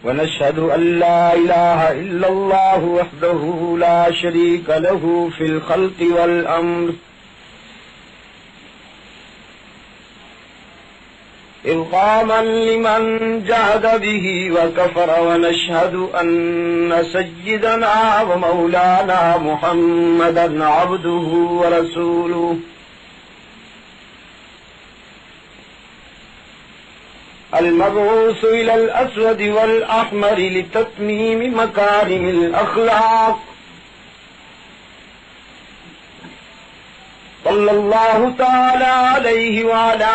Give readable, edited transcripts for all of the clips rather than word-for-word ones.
ونشهد أن لا إله إلا الله وحده لا شريك له في الخلق والأمر إرغاما لمن جهد به وكفر ونشهد أن سيدنا ومولانا محمدا عبده ورسوله المبعوث إلى الأسود والأحمر لتتميم مكارم الأخلاق صلى الله تعالى عليه وعلى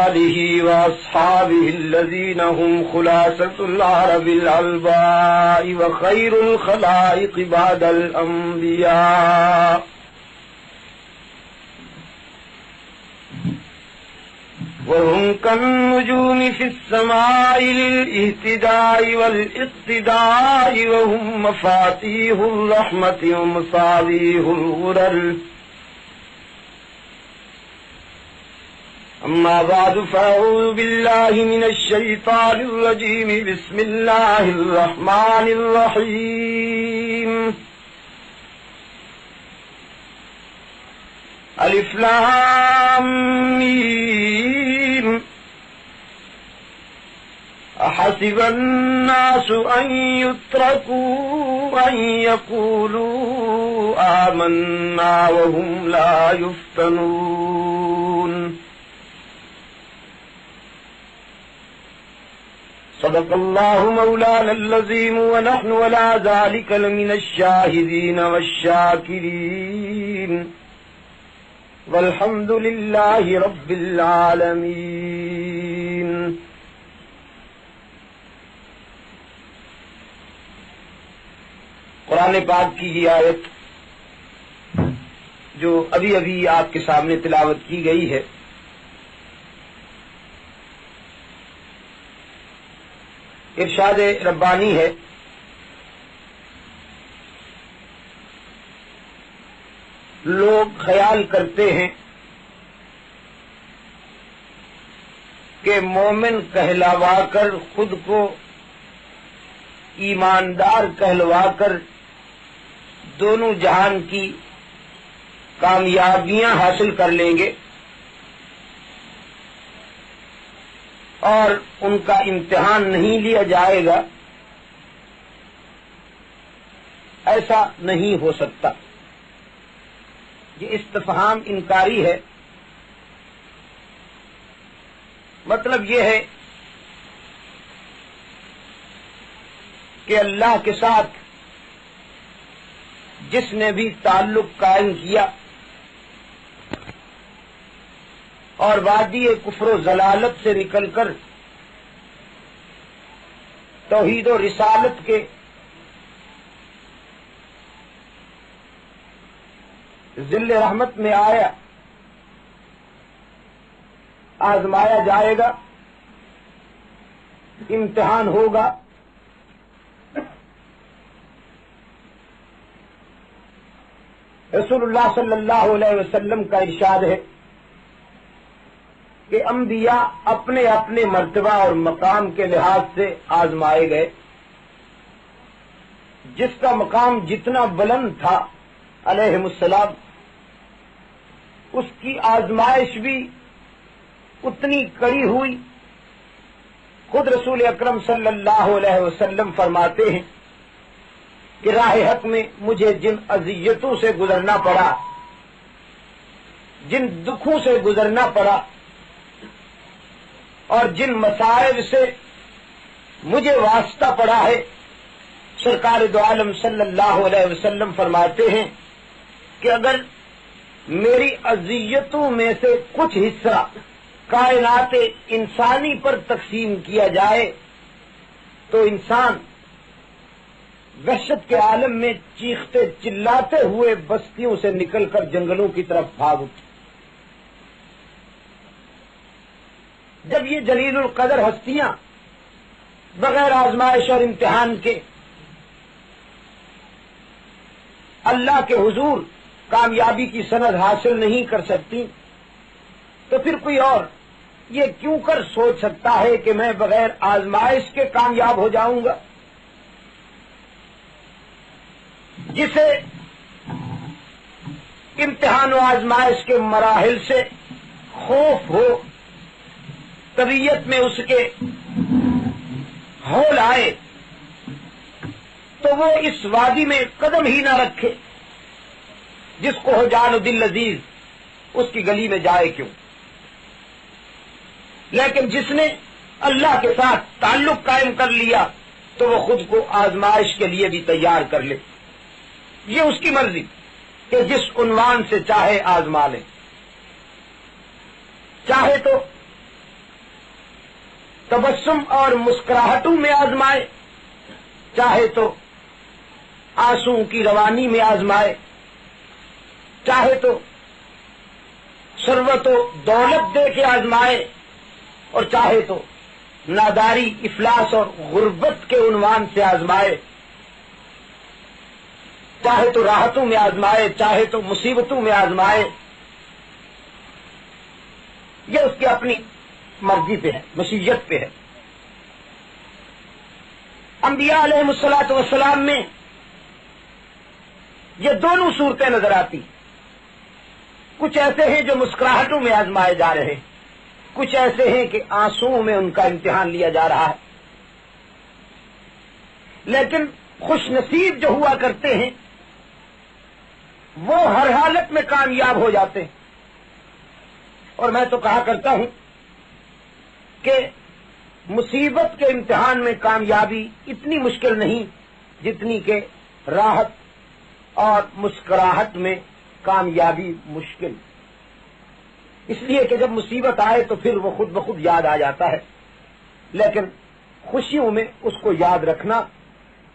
آله وأصحابه الذين هم خلاصة العرب الألباء وخير الخلائق بعد الأنبياء وهم كالنجوم في السماء للاهتداء والاقتداء وهم مفاتيح الرحمة ومصابيح الغرر أما بعد فأعوذ بالله من الشيطان الرجيم بسم الله الرحمن الرحيم ألف لام ميم أحسب الناس أن يتركوا أن يقولوا آمنا وهم لا يفتنون صدق الله مولانا العظيم ونحن ولا ذلك لمن الشاهدين والشاكرين والحمد لله رب العالمين. قرآن پاک کی یہ آیت جو ابھی ابھی آپ کے سامنے تلاوت کی گئی ہے، ارشاد ربانی ہے لوگ خیال کرتے ہیں کہ مومن کہلوا کر خود کو ایماندار کہلوا کر دونوں جہان کی کامیابیاں حاصل کر لیں گے اور ان کا امتحان نہیں لیا جائے گا. ایسا نہیں ہو سکتا. یہ استفہام انکاری ہے. مطلب یہ ہے کہ اللہ کے ساتھ جس نے بھی تعلق قائم کیا اور وادی کفر و ضلالت سے نکل کر توحید و رسالت کے ذل رحمت میں آیا، آزمایا جائے گا، امتحان ہوگا. رسول اللہ صلی اللہ علیہ وسلم کا ارشاد ہے کہ انبیاء اپنے اپنے مرتبہ اور مقام کے لحاظ سے آزمائے گئے. جس کا مقام جتنا بلند تھا علیہم السلام، اس کی آزمائش بھی اتنی کڑی ہوئی. خود رسول اکرم صلی اللہ علیہ وسلم فرماتے ہیں کہ راہ حق میں مجھے جن اذیتوں سے گزرنا پڑا، جن دکھوں سے گزرنا پڑا اور جن مصائب سے مجھے واسطہ پڑا ہے، سرکار دو عالم صلی اللہ علیہ وسلم فرماتے ہیں کہ اگر میری اذیتوں میں سے کچھ حصہ کائنات انسانی پر تقسیم کیا جائے تو انسان وحشت کے عالم میں چیختے چلاتے ہوئے بستیوں سے نکل کر جنگلوں کی طرف بھاگ اٹھے. جب یہ جلیل القدر ہستیاں بغیر آزمائش اور امتحان کے اللہ کے حضور کامیابی کی سند حاصل نہیں کر سکتی، تو پھر کوئی اور یہ کیوں کر سوچ سکتا ہے کہ میں بغیر آزمائش کے کامیاب ہو جاؤں گا؟ جسے امتحان و آزمائش کے مراحل سے خوف ہو، طبیعت میں اس کے ہول آئے، تو وہ اس وادی میں قدم ہی نہ رکھے، جس کو ہو جان و دل عزیز اس کی گلی میں جائے کیوں؟ لیکن جس نے اللہ کے ساتھ تعلق قائم کر لیا تو وہ خود کو آزمائش کے لیے بھی تیار کر لے، یہ اس کی مرضی کہ جس عنوان سے چاہے آزما لے، چاہے تو تبسم اور مسکراہٹوں میں آزمائے، چاہے تو آنسو کی روانی میں آزمائے، چاہے تو ثروت و دولت دے کے آزمائے، اور چاہے تو ناداری، افلاس اور غربت کے عنوان سے آزمائے، چاہے تو راحتوں میں آزمائے، چاہے تو مصیبتوں میں آزمائے، یہ اس کی اپنی مرضی پہ ہے، مشیت پہ ہے۔ انبیاء علیہ الصلوۃ والسلام میں یہ دونوں صورتیں نظر آتی، کچھ ایسے ہیں جو مسکراہٹوں میں آزمائے جا رہے ہیں، کچھ ایسے ہیں کہ آنسوؤں میں ان کا امتحان لیا جا رہا ہے، لیکن خوش نصیب جو ہوا کرتے ہیں وہ ہر حالت میں کامیاب ہو جاتے ہیں۔ اور میں تو کہا کرتا ہوں کہ مصیبت کے امتحان میں کامیابی اتنی مشکل نہیں جتنی کہ راحت اور مسکراہٹ میں کامیابی مشکل، اس لیے کہ جب مصیبت آئے تو پھر وہ خود بخود یاد آ جاتا ہے، لیکن خوشیوں میں اس کو یاد رکھنا،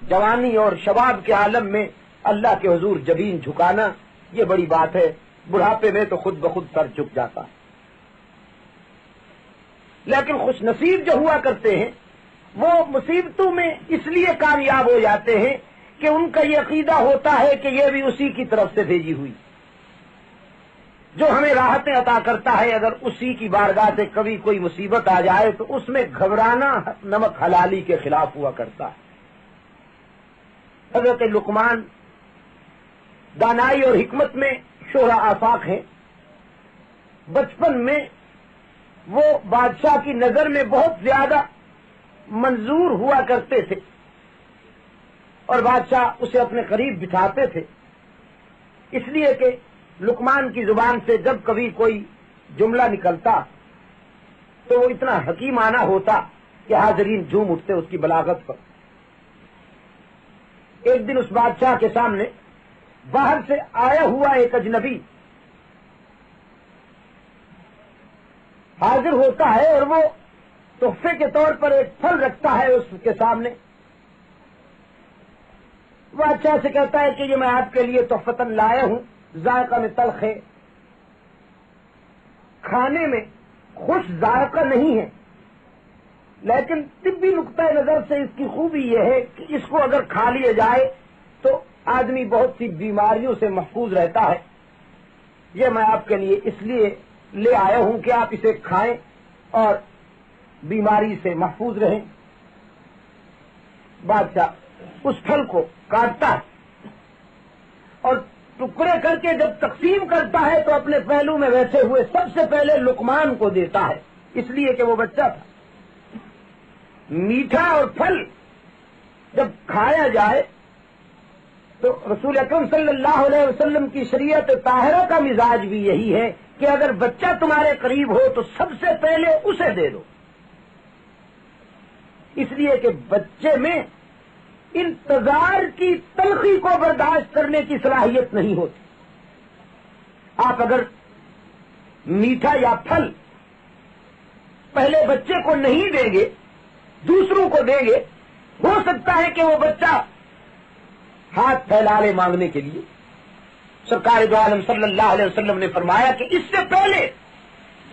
جوانی اور شباب کے عالم میں اللہ کے حضور جبین جھکانا، یہ بڑی بات ہے، بڑھاپے میں تو خود بخود سر جھک جاتا ہے۔ لیکن خوش نصیب جو ہوا کرتے ہیں وہ مصیبتوں میں اس لیے کامیاب ہو جاتے ہیں کہ ان کا یہ عقیدہ ہوتا ہے کہ یہ بھی اسی کی طرف سے بھیجی ہوئی، جو ہمیں راحتیں عطا کرتا ہے، اگر اسی کی بارگاہ سے کبھی کوئی مصیبت آ جائے تو اس میں گھبرانا نمک حلالی کے خلاف ہوا کرتا ہے۔ حضرت لقمان دانائی اور حکمت میں شہرا آفاق ہیں، بچپن میں وہ بادشاہ کی نظر میں بہت زیادہ منظور ہوا کرتے تھے اور بادشاہ اسے اپنے قریب بٹھاتے تھے، اس لیے کہ لقمان کی زبان سے جب کبھی کوئی جملہ نکلتا تو وہ اتنا حکیمانہ ہوتا کہ حاضرین جھوم اٹھتے اس کی بلاغت پر۔ ایک دن اس بادشاہ کے سامنے باہر سے آیا ہوا ایک اجنبی حاضر ہوتا ہے اور وہ تحفے کے طور پر ایک پھل رکھتا ہے اس کے سامنے۔ وہ بادشاہ سے کہتا ہے کہ یہ میں آپ کے لیے تحفتاً لایا ہوں، ذائقہ میں تلخ ہے، کھانے میں خوش ذائقہ نہیں ہے، لیکن طبی نقطۂ نظر سے اس کی خوبی یہ ہے کہ اس کو اگر کھا لیا جائے تو آدمی بہت سی بیماریوں سے محفوظ رہتا ہے، یہ میں آپ کے لیے اس لیے لے آیا ہوں کہ آپ اسے کھائیں اور بیماری سے محفوظ رہیں۔ بادشاہ اس پھل کو کاٹتا ہے اور ٹکڑے کر کے جب تقسیم کرتا ہے تو اپنے پہلو میں بیٹھے ہوئے سب سے پہلے لقمان کو دیتا ہے، اس لیے کہ وہ بچہ تھا۔ میٹھا اور پھل جب کھایا جائے تو رسول اکرم صلی اللہ علیہ وسلم کی شریعت طاہرہ کا مزاج بھی یہی ہے کہ اگر بچہ تمہارے قریب ہو تو سب سے پہلے اسے دے دو، اس لیے کہ بچے میں انتظار کی تلخی کو برداشت کرنے کی صلاحیت نہیں ہوتی۔ آپ اگر میٹھا یا پھل پہلے بچے کو نہیں دیں گے، دوسروں کو دیں گے، ہو سکتا ہے کہ وہ بچہ ہاتھ پھیلا لے مانگنے کے لیے۔ سرکار دو عالم صلی اللہ علیہ وسلم نے فرمایا کہ اس سے پہلے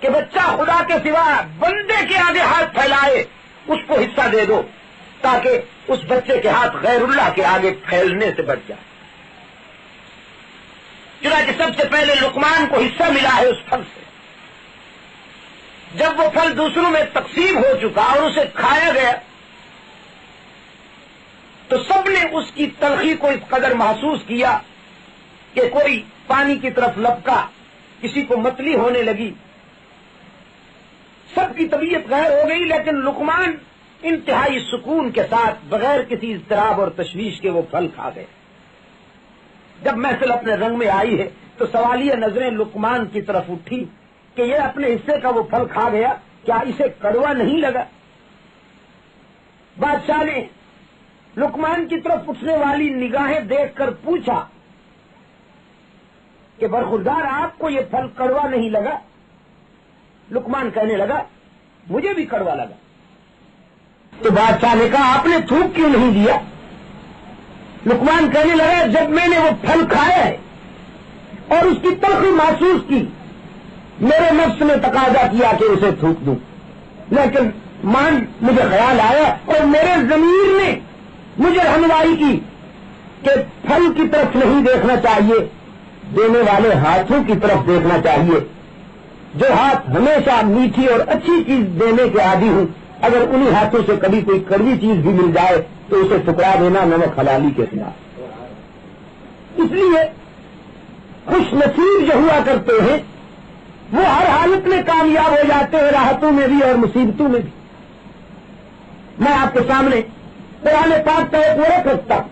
کہ بچہ خدا کے سوا بندے کے آگے ہاتھ پھیلائے اس کو حصہ دے دو تاکہ اس بچے کے ہاتھ غیر اللہ کے آگے پھیلنے سے بچ جائے۔ چنانچہ سب سے پہلے لقمان کو حصہ ملا ہے اس پھل سے۔ جب وہ پھل دوسروں میں تقسیم ہو چکا اور اسے کھایا گیا تو سب نے اس کی تلخی کو اس قدر محسوس کیا کہ کوئی پانی کی طرف لپکا، کسی کو متلی ہونے لگی، سب کی طبیعت غیر ہو گئی، لیکن لقمان انتہائی سکون کے ساتھ بغیر کسی اضطراب اور تشویش کے وہ پھل کھا گئے۔ جب محفل اپنے رنگ میں آئی ہے تو سوالیہ نظریں لقمان کی طرف اٹھی کہ یہ اپنے حصے کا وہ پھل کھا گیا، کیا اسے کڑوا نہیں لگا؟ بادشاہ نے لقمان کی طرف اٹھنے والی نگاہیں دیکھ کر پوچھا کہ برخوردار آپ کو یہ پھل کڑوا نہیں لگا؟ لقمان کہنے لگا مجھے بھی کڑوا لگا۔ تو بادشاہ نے کہا آپ نے تھوک کیوں نہیں دیا؟ لقمان کہنے لگا جب میں نے وہ پھل کھایا ہے اور اس کی تلخی محسوس کی، میرے نفس نے تقاضا کیا کہ اسے تھوک دوں، لیکن مجھے خیال آیا اور میرے ضمیر نے مجھے رہنمائی کی کہ پھل کی طرف نہیں دیکھنا چاہیے، دینے والے ہاتھوں کی طرف دیکھنا چاہیے۔ جو ہاتھ ہمیشہ میٹھی اور اچھی چیز دینے کے عادی ہوں، اگر انہی ہاتھوں سے کبھی کوئی کڑوی چیز بھی مل جائے تو اسے ٹکرا دینا نمک حلالی کے خلاف۔ اس لیے خوش نصیب جو ہوا کرتے ہیں وہ ہر حالت میں کامیاب ہو جاتے ہیں، راحتوں میں بھی اور مصیبتوں میں بھی۔ میں آپ کے سامنے قرآن پاک کا ایک ورق رکھتا ہوں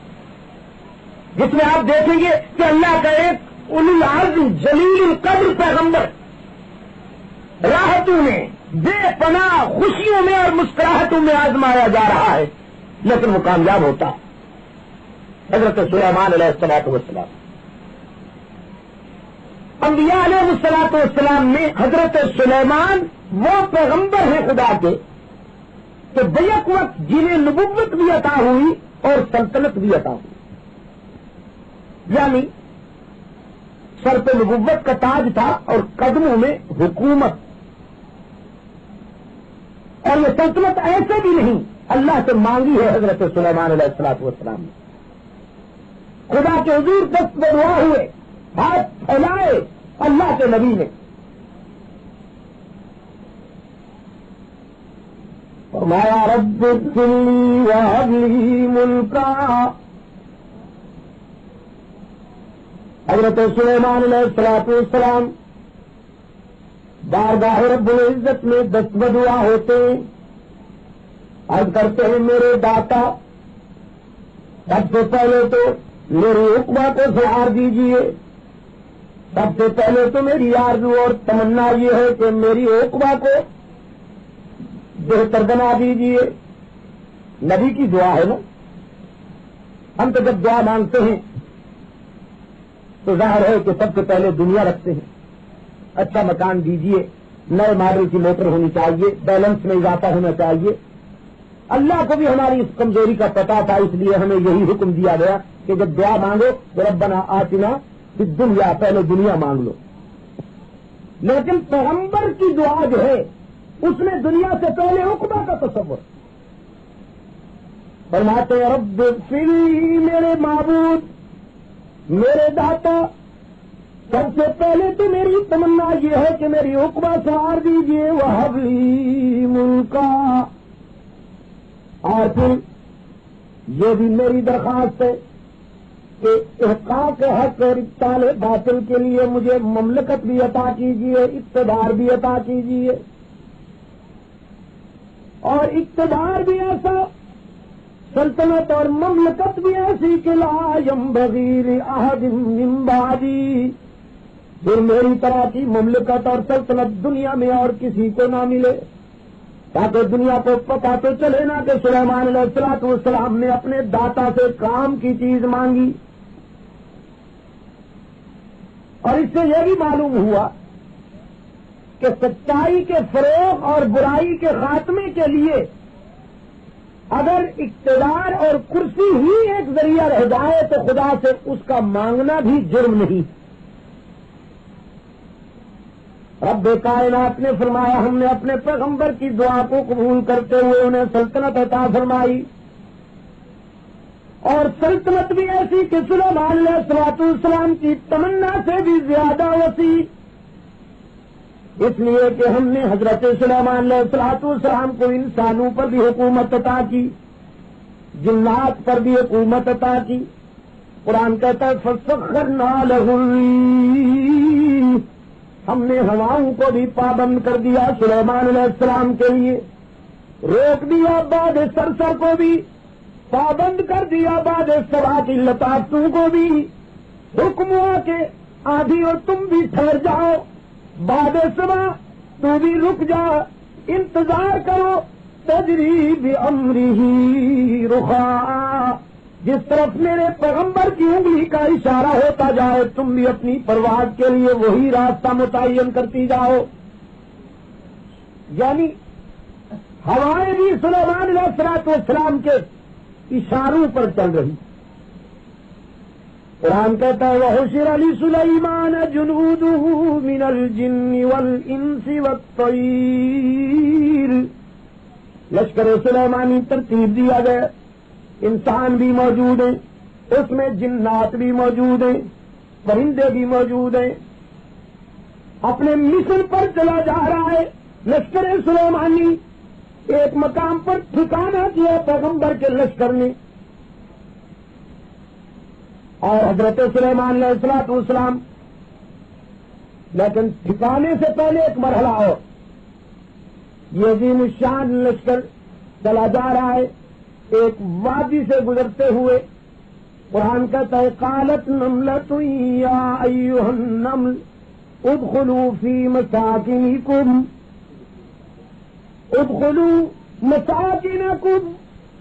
جس میں آپ دیکھیں گے کہ اللہ کا ایک اولو العزم جلیل القدر پیغمبر راحتوں میں، بے پناہ خوشیوں میں اور مسکراہٹوں میں آزمایا جا رہا ہے، لیکن وہ کامیاب ہوتا ہے۔ حضرت سلیمان علیہ الصلوۃ والسلام، انبیاء علیہ الصلوۃ والسلام میں حضرت سلیمان وہ پیغمبر ہیں خدا کے کہ بیک وقت جنہیں نبوت بھی عطا ہوئی اور سلطنت بھی عطا ہوئی، یعنی سر پہ نبوت کا تاج تھا اور قدموں میں حکومت، اور یہ سلطنت ایسے بھی نہیں، اللہ سے مانگی ہے حضرت سلیمان علیہ الصلوۃ والسلام نے۔ خدا کے حضور دست بدعا ہوئے، ہاتھ پھیلائے اللہ کے نبی نے، فرمایا رب اغفر لی وہب لی ملکا۔ حضرت سلیمان علیہ الصلوۃ والسلام بارگاہ رب العزت میں دست بدعا ہوتے ہیں، عرض کرتے ہیں میرے داتا سب سے پہلے تو میری عقبہ کو سوار دیجیے، سب سے پہلے تو میری آرزو اور تمنا یہ ہے کہ میری عقبہ کو بہتر بنا دیجیے۔ نبی کی دعا ہے نا، ہم تو جب دعا مانگتے ہیں تو ظاہر ہے کہ سب سے پہلے دنیا رکھتے ہیں، اچھا مکان دیجیے، نئے ماڈل کی موٹر ہونی چاہیے، بیلنس میں اضافہ ہونا چاہیے۔ اللہ کو بھی ہماری اس کمزوری کا پتا تھا، اس لیے ہمیں یہی حکم دیا گیا کہ جب دعا مانگو تو ربنا آتنا فی الدنیا، پہلے دنیا مانگ لو۔ لیکن پیغمبر کی دعا جو ہے اس نے دنیا سے پہلے عقبہ کا تصور، فرماتے ہیں رب اغفر لی، میرے معبود، میرے داتا، سب سے پہلے تو میری تمنا یہ ہے کہ میری عقبہ سوار دیجیے، وہب لی ملکا، اور پھر یہ بھی میری درخواست ہے کہ احقاق حق اور ابطال باطل کے لیے مجھے مملکت بھی عطا کیجیے، اقتدار بھی عطا کیجیے، اور اقتدار بھی ایسا، سلطنت اور مملکت بھی ایسی کہ لا ينبغی لأحد من بعدی، پھر میری طرح کی مملکت اور سلطنت دنیا میں اور کسی کو نہ ملے، تاکہ دنیا کو پتا تو چلے نا کہ سلیمان علیہ الصلوۃ والسلام نے اپنے داتا سے کام کی چیز مانگی۔ اور اس سے یہ بھی معلوم ہوا کہ سچائی کے فروغ اور برائی کے خاتمے کے لیے اگر اقتدار اور کرسی ہی ایک ذریعہ رہ جائے تو خدا سے اس کا مانگنا بھی جرم نہیں۔ رب کائنات نے فرمایا ہم نے اپنے پیغمبر کی دعا کو قبول کرتے ہوئے انہیں سلطنت عطا فرمائی، اور سلطنت بھی ایسی کہ سلیمان علیہ الصلوۃ والسلام کی تمنا سے بھی زیادہ وسیع، اس لیے کہ ہم نے حضرت سلیمان علیہ السلام کو انسانوں پر بھی حکومت عطا کی، جنات پر بھی حکومت عطا کی۔ قرآن کہتا ہے فَسَخَّرْنَا لَهُ الرِّيحَ، ہم نے ہواؤں کو بھی پابند کر دیا سلیمان علیہ السلام کے لیے، روک دیا باد سرسر کو بھی، پابند کر دیا باد سبا کی لطافتوں کو بھی، حکم ہوا کہ آدھی اور تم بھی ٹھہر جاؤ، باد سبا تو بھی رک جا، انتظار کرو، تجری بِأَمْرِهِ رُخَاءَ، جس طرف میرے پیغمبر کی انگلی کا اشارہ ہوتا جائے تم بھی اپنی پرواز کے لیے وہی راستہ متعین کرتی جاؤ۔ یعنی ہوائیں بھی سلیمان علیہ السلام کے اشاروں پر چل رہی۔ قرآن کہتا ہے وَحُشِرَ لِسُلَيْمَانَ جُنُودُهُ مِنَ الْجِنِّ وَالْإِنسِ وَالطَّيْرِ، لشکر سلیمانی ترتیب دیا گیا، انسان بھی موجود ہیں، اس میں جنات بھی موجود ہیں، پرندے بھی موجود ہیں۔ اپنے مشن پر چلا جا رہا ہے لشکر سلیمانی، ایک مقام پر ٹھکانہ کیا پیغمبر کے لشکر نے، اور حضرت سلیمان علیہ السلام، لیکن ٹھکانے سے پہلے ایک مرحلہ اور، یہ عظیم الشان لشکر چلا جا رہا ہے ایک وادی سے گزرتے ہوئے۔ قرآن کہتا ہے قالت نملۃ یا ایھا النمل ادخلوا فی مساکنکم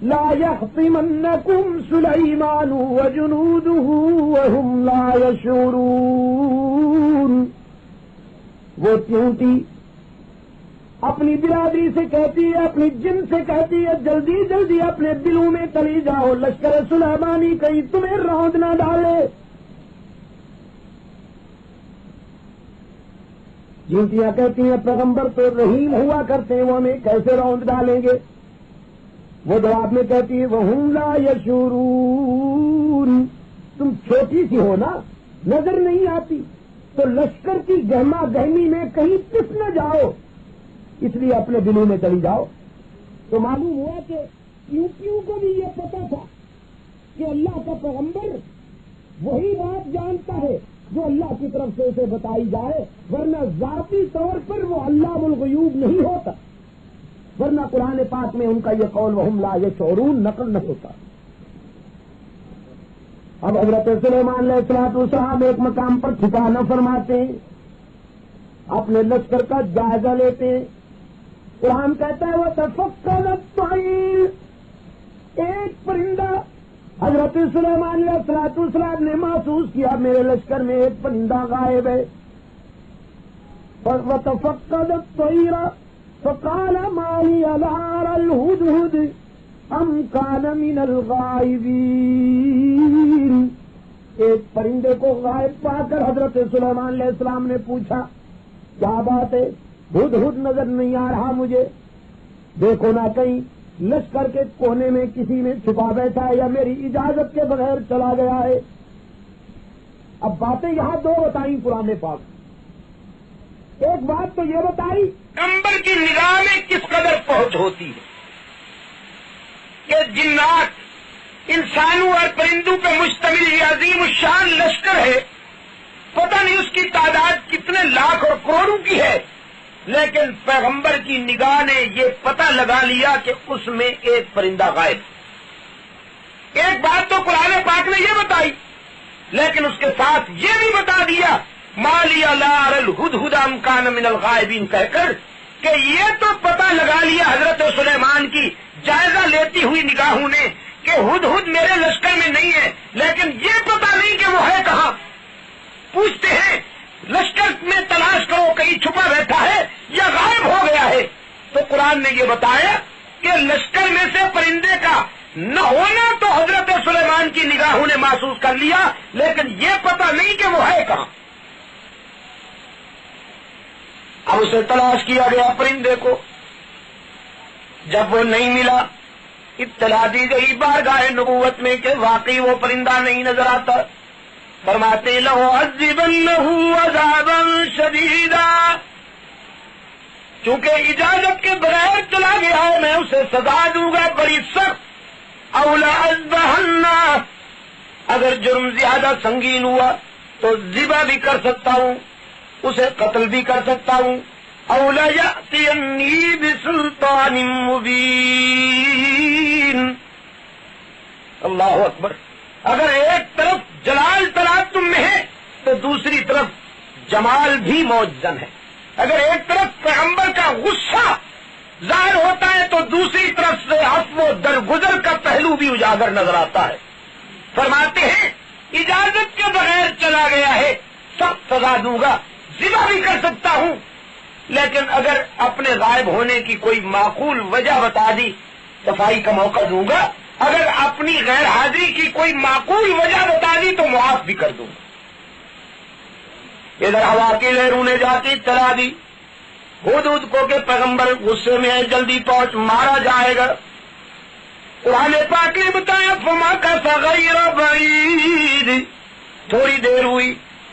لا یحطمنکم سلیمان وجنودہ وہم لا یشعرون۔ وہ چیونٹی اپنی برادری سے کہتی ہے، اپنی جن سے کہتی ہے جلدی جلدی اپنے دلوں میں چلی جاؤ، لشکر سلیمانی کہیں تمہیں روند نہ ڈالے۔ چیونٹیاں کہتی ہیں پیغمبر تو رحیم ہوا کرتے ہیں، وہ ہمیں کیسے روند ڈالیں گے؟ وہ جواب میں کہتی ہے وَهُمْ لَا يَشْعُرُونَ، تم چھوٹی سی ہو نا، نظر نہیں آتی، تو لشکر کی گہما گہمی میں کہیں پس نہ جاؤ، اس لیے اپنے دلوں میں چلی جاؤ۔ تو معلوم ہوا کہ چیونٹیوں کو بھی یہ پتا تھا کہ اللہ کا پیغمبر وہی بات جانتا ہے جو اللہ کی طرف سے اسے بتائی جائے، ورنہ ذاتی طور پر وہ علام الغیوب نہیں ہوتا، ورنہ قرآن پاک میں ان کا یہ قول وَهُمْ لَا يَشْعُرُونَ نقل نہ ہوتا۔ اب حضرت سلیمان علیہ السلام ایک مقام پر ٹھکانہ فرماتے ہیں، اپنے لشکر کا جائزہ لیتے ہیں۔ قرآن کہتا ہے وَتَفَقَّدَ الطَّيْرُ، ایک پرندہ حضرت سلیمان علیہ السلام نے محسوس کیا میرے لشکر میں ایک پرندہ غائب ہے۔ وَتَفَقَّدَ الطَّيْرَ فَقَالَ مَا لِيَ لَا أَرَى الْهُدْهُدَ أَمْ كَانَ مِنَ الْغَائِبِينَ، ایک پرندے کو غائب پا کر حضرت سلیمان علیہ السلام نے پوچھا کیا بات ہے، ہدہد نظر نہیں آ رہا مجھے، دیکھو نہ کہیں لشکر کے کونے میں کسی نے چھپا بیٹھا ہے یا میری اجازت کے بغیر چلا گیا ہے۔ اب باتیں یہاں دو بتائیں قرآن پاک، ایک بات تو یہ بتائی پیغمبر کی نگاہ میں کس قدر پہنچ ہوتی ہے کہ جنات، انسانوں اور پرندوں پہ مشتمل یہ عظیم الشان لشکر ہے، پتہ نہیں اس کی تعداد کتنے لاکھ اور کروڑوں کی ہے، لیکن پیغمبر کی نگاہ نے یہ پتہ لگا لیا کہ اس میں ایک پرندہ غائب۔ ایک بات تو قرآن پاک نے یہ بتائی، لیکن اس کے ساتھ یہ بھی بتا دیا مَا لِيَ لَا أَرَى الْهُدْهُدَ أَمْ كَانَ مِنَ الْغَائِبِينَ کہہ کر کہ یہ تو پتہ لگا لیا حضرت سلیمان کی جائزہ لیتی ہوئی نگاہوں نے کہ ہدہد میرے لشکر میں نہیں ہے، لیکن یہ پتہ نہیں کہ وہ ہے کہاں۔ پوچھتے ہیں لشکر میں تلاش کرو کہیں چھپا بیٹھا ہے یا غائب ہو گیا ہے، تو قرآن نے یہ بتایا کہ لشکر میں سے پرندے کا نہ ہونا تو حضرت سلیمان کی نگاہوں نے محسوس کر لیا، لیکن یہ پتہ نہیں کہ وہ ہے کہاں۔ اب اسے تلاش کیا گیا پرندے کو، جب وہ نہیں ملا اطلاع دی گئی بارگاہ نبوت میں کہ واقعی وہ پرندہ نہیں نظر آتا۔ فرماتے لَأُعَذِّبَنَّهُ عَذَابًا شَدِيدًا، چونکہ اجازت کے بغیر چلا گیا ہے میں اسے سزا دوں گا بڑی سخت، اولا اذبحنہ، اگر جرم زیادہ سنگین ہوا تو ذبح بھی کر سکتا ہوں، اسے قتل بھی کر سکتا ہوں، اولا یأتینی بسلطان مبین۔ اللہ اکبر! اگر ایک طرف جلال تلاطم میں ہے تو دوسری طرف جمال بھی موجزن ہے، اگر ایک طرف پیغمبر کا غصہ ظاہر ہوتا ہے تو دوسری طرف سے عفو و درگزر کا پہلو بھی اجاگر نظر آتا ہے۔ فرماتے ہیں اجازت کے بغیر چلا گیا ہے سخت سزا دوں گا، ذبح بھی کر سکتا ہوں، لیکن اگر اپنے غائب ہونے کی کوئی معقول وجہ بتا دی صفائی کا موقع دوں گا، اگر اپنی غیر حاضری کی کوئی معقول وجہ بتا دی تو معاف بھی کر دوں گا۔ ادھر ہوا کی لہروں نے جا کے اطلاع دی ہدہد کو کہ پیغمبر غصے میں ہے، جلدی پہنچ، مارا جائے گا۔ قرآن پاک نے بتایا فما کا غیر بعید، تھوڑی دیر ہوئی،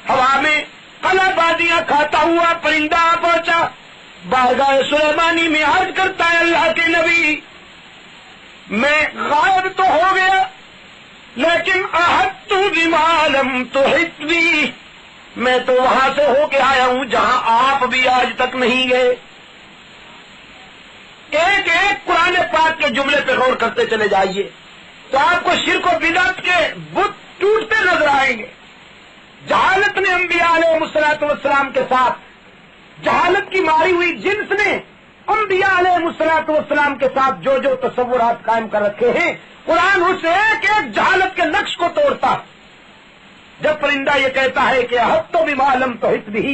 ہوا میں قلع بازیاں کھاتا ہوا پرندہ آ پہنچا، بارگاہ سلیمانی میں عرض کرتا ہے اللہ کے نبی میں غائب تو ہو گیا لیکن احطت بما لم تحط بی، میں تو وہاں سے ہو کے آیا ہوں جہاں آپ بھی آج تک نہیں گئے۔ ایک ایک قرآن پاک کے جملے پہ غور کرتے چلے جائیے تو آپ کو شرک و بدعت کے بت ٹوٹتے نظر آئیں گے۔ جہالت نے انبیاء علیہ الصلوۃ والسلام کے ساتھ، جہالت کی ماری ہوئی جنس نے انبیاء علیہ الصلوۃ والسلام کے ساتھ جو جو تصورات قائم کر رکھے ہیں، قرآن اس ایک ایک جہالت کے نقش کو توڑتا۔ جب پرندہ یہ کہتا ہے کہ احطت بما لم تحط بہ،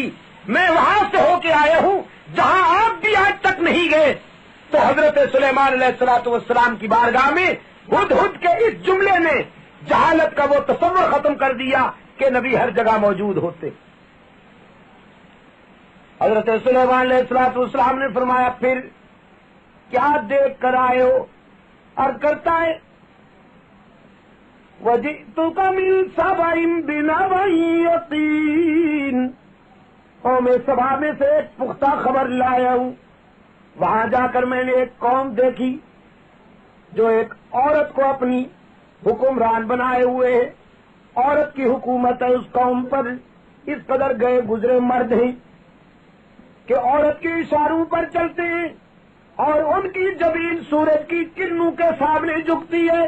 میں وہاں سے ہو کے آیا ہوں جہاں آپ بھی آج تک نہیں گئے، تو حضرت سلیمان علیہ الصلوۃ والسلام کی بارگاہ میں ہدہد کے اس جملے نے جہالت کا وہ تصور ختم کر دیا کہ نبی ہر جگہ موجود ہوتے۔ حضرت سلیمان علیہ الصلوۃ والسلام نے فرمایا پھر کیا دیکھ کر آئے ہو؟ عرض کرتا ہے وَجِئْتُكَ مِنْ سَبَإٍ بِنَبَإٍ يَقِينٍ، قوم سبا میں سے ایک پختہ خبر لایا ہوں۔ وہاں جا کر میں نے ایک قوم دیکھی جو ایک عورت کو اپنی حکمران بنائے ہوئے ہے، عورت کی حکومت ہے اس قوم پر، اس قدر گئے گزرے مرد ہیں کہ عورت کے اشاروں پر چلتے ہیں اور ان کی جبین سورج کی کرنوں کے سامنے جھکتی ہے،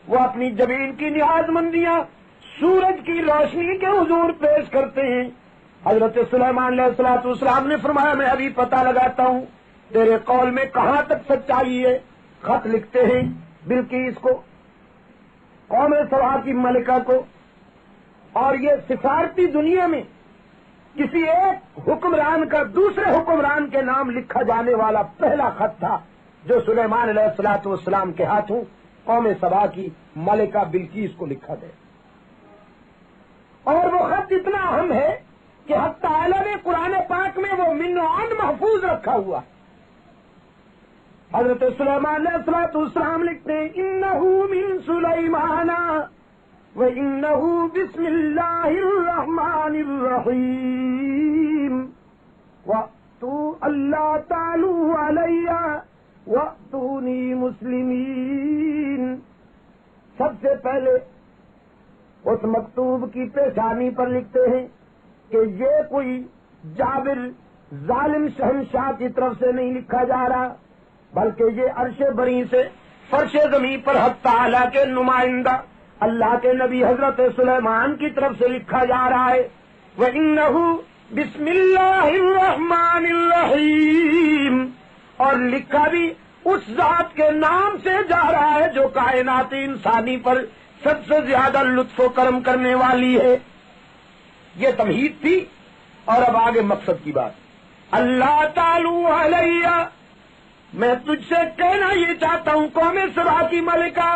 وہ اپنی جبین کی نیاز مندیاں سورج کی روشنی کے حضور پیش کرتے ہیں۔ حضرت سلیمان علیہ الصلوۃ والسلام نے فرمایا میں ابھی پتہ لگاتا ہوں تیرے قول میں کہاں تک سچائی ہے۔ خط لکھتے ہیں بلقیس کو، قوم سبا کی ملکہ کو، اور یہ سفارتی دنیا میں کسی ایک حکمران کا دوسرے حکمران کے نام لکھا جانے والا پہلا خط تھا جو سلیمان علیہ الصلوۃ والسلام کے ہاتھوں قوم سبا کی ملکہ بلقیس کو لکھا گیا، اور وہ خط اتنا اہم ہے کہ حق تعالی نے قرآن پاک میں وہ من و عن محفوظ رکھا ہوا۔ حضرت سلیمان علیہ الصلوۃ والسلام لکھتے ہیں انہ من سلیمان وانہ بسم اللہ الرحمن الرحیم وَأْتُوا اللہ تعالوا علیہ وَأْتُونِی مسلمین۔ سب سے پہلے اس مکتوب کی پیشانی پر لکھتے ہیں کہ یہ کوئی جابر ظالم شہنشاہ کی طرف سے نہیں لکھا جا رہا، بلکہ یہ عرش بری سے فرش زمین پر حق تعالی کے نمائندہ اللہ کے نبی حضرت سلیمان کی طرف سے لکھا جا رہا ہے۔ وَإِنَّهُ بسم اللہ الرحمن الرحیم، اور لکھا بھی اس ذات کے نام سے جا رہا ہے جو کائنات انسانی پر سب سے زیادہ لطف و کرم کرنے والی ہے۔ یہ تمہید تھی، اور اب آگے مقصد کی بات۔ اللہ تعالی علیہ، میں تجھ سے کہنا یہ چاہتا ہوں قوم سبا کی ملکہ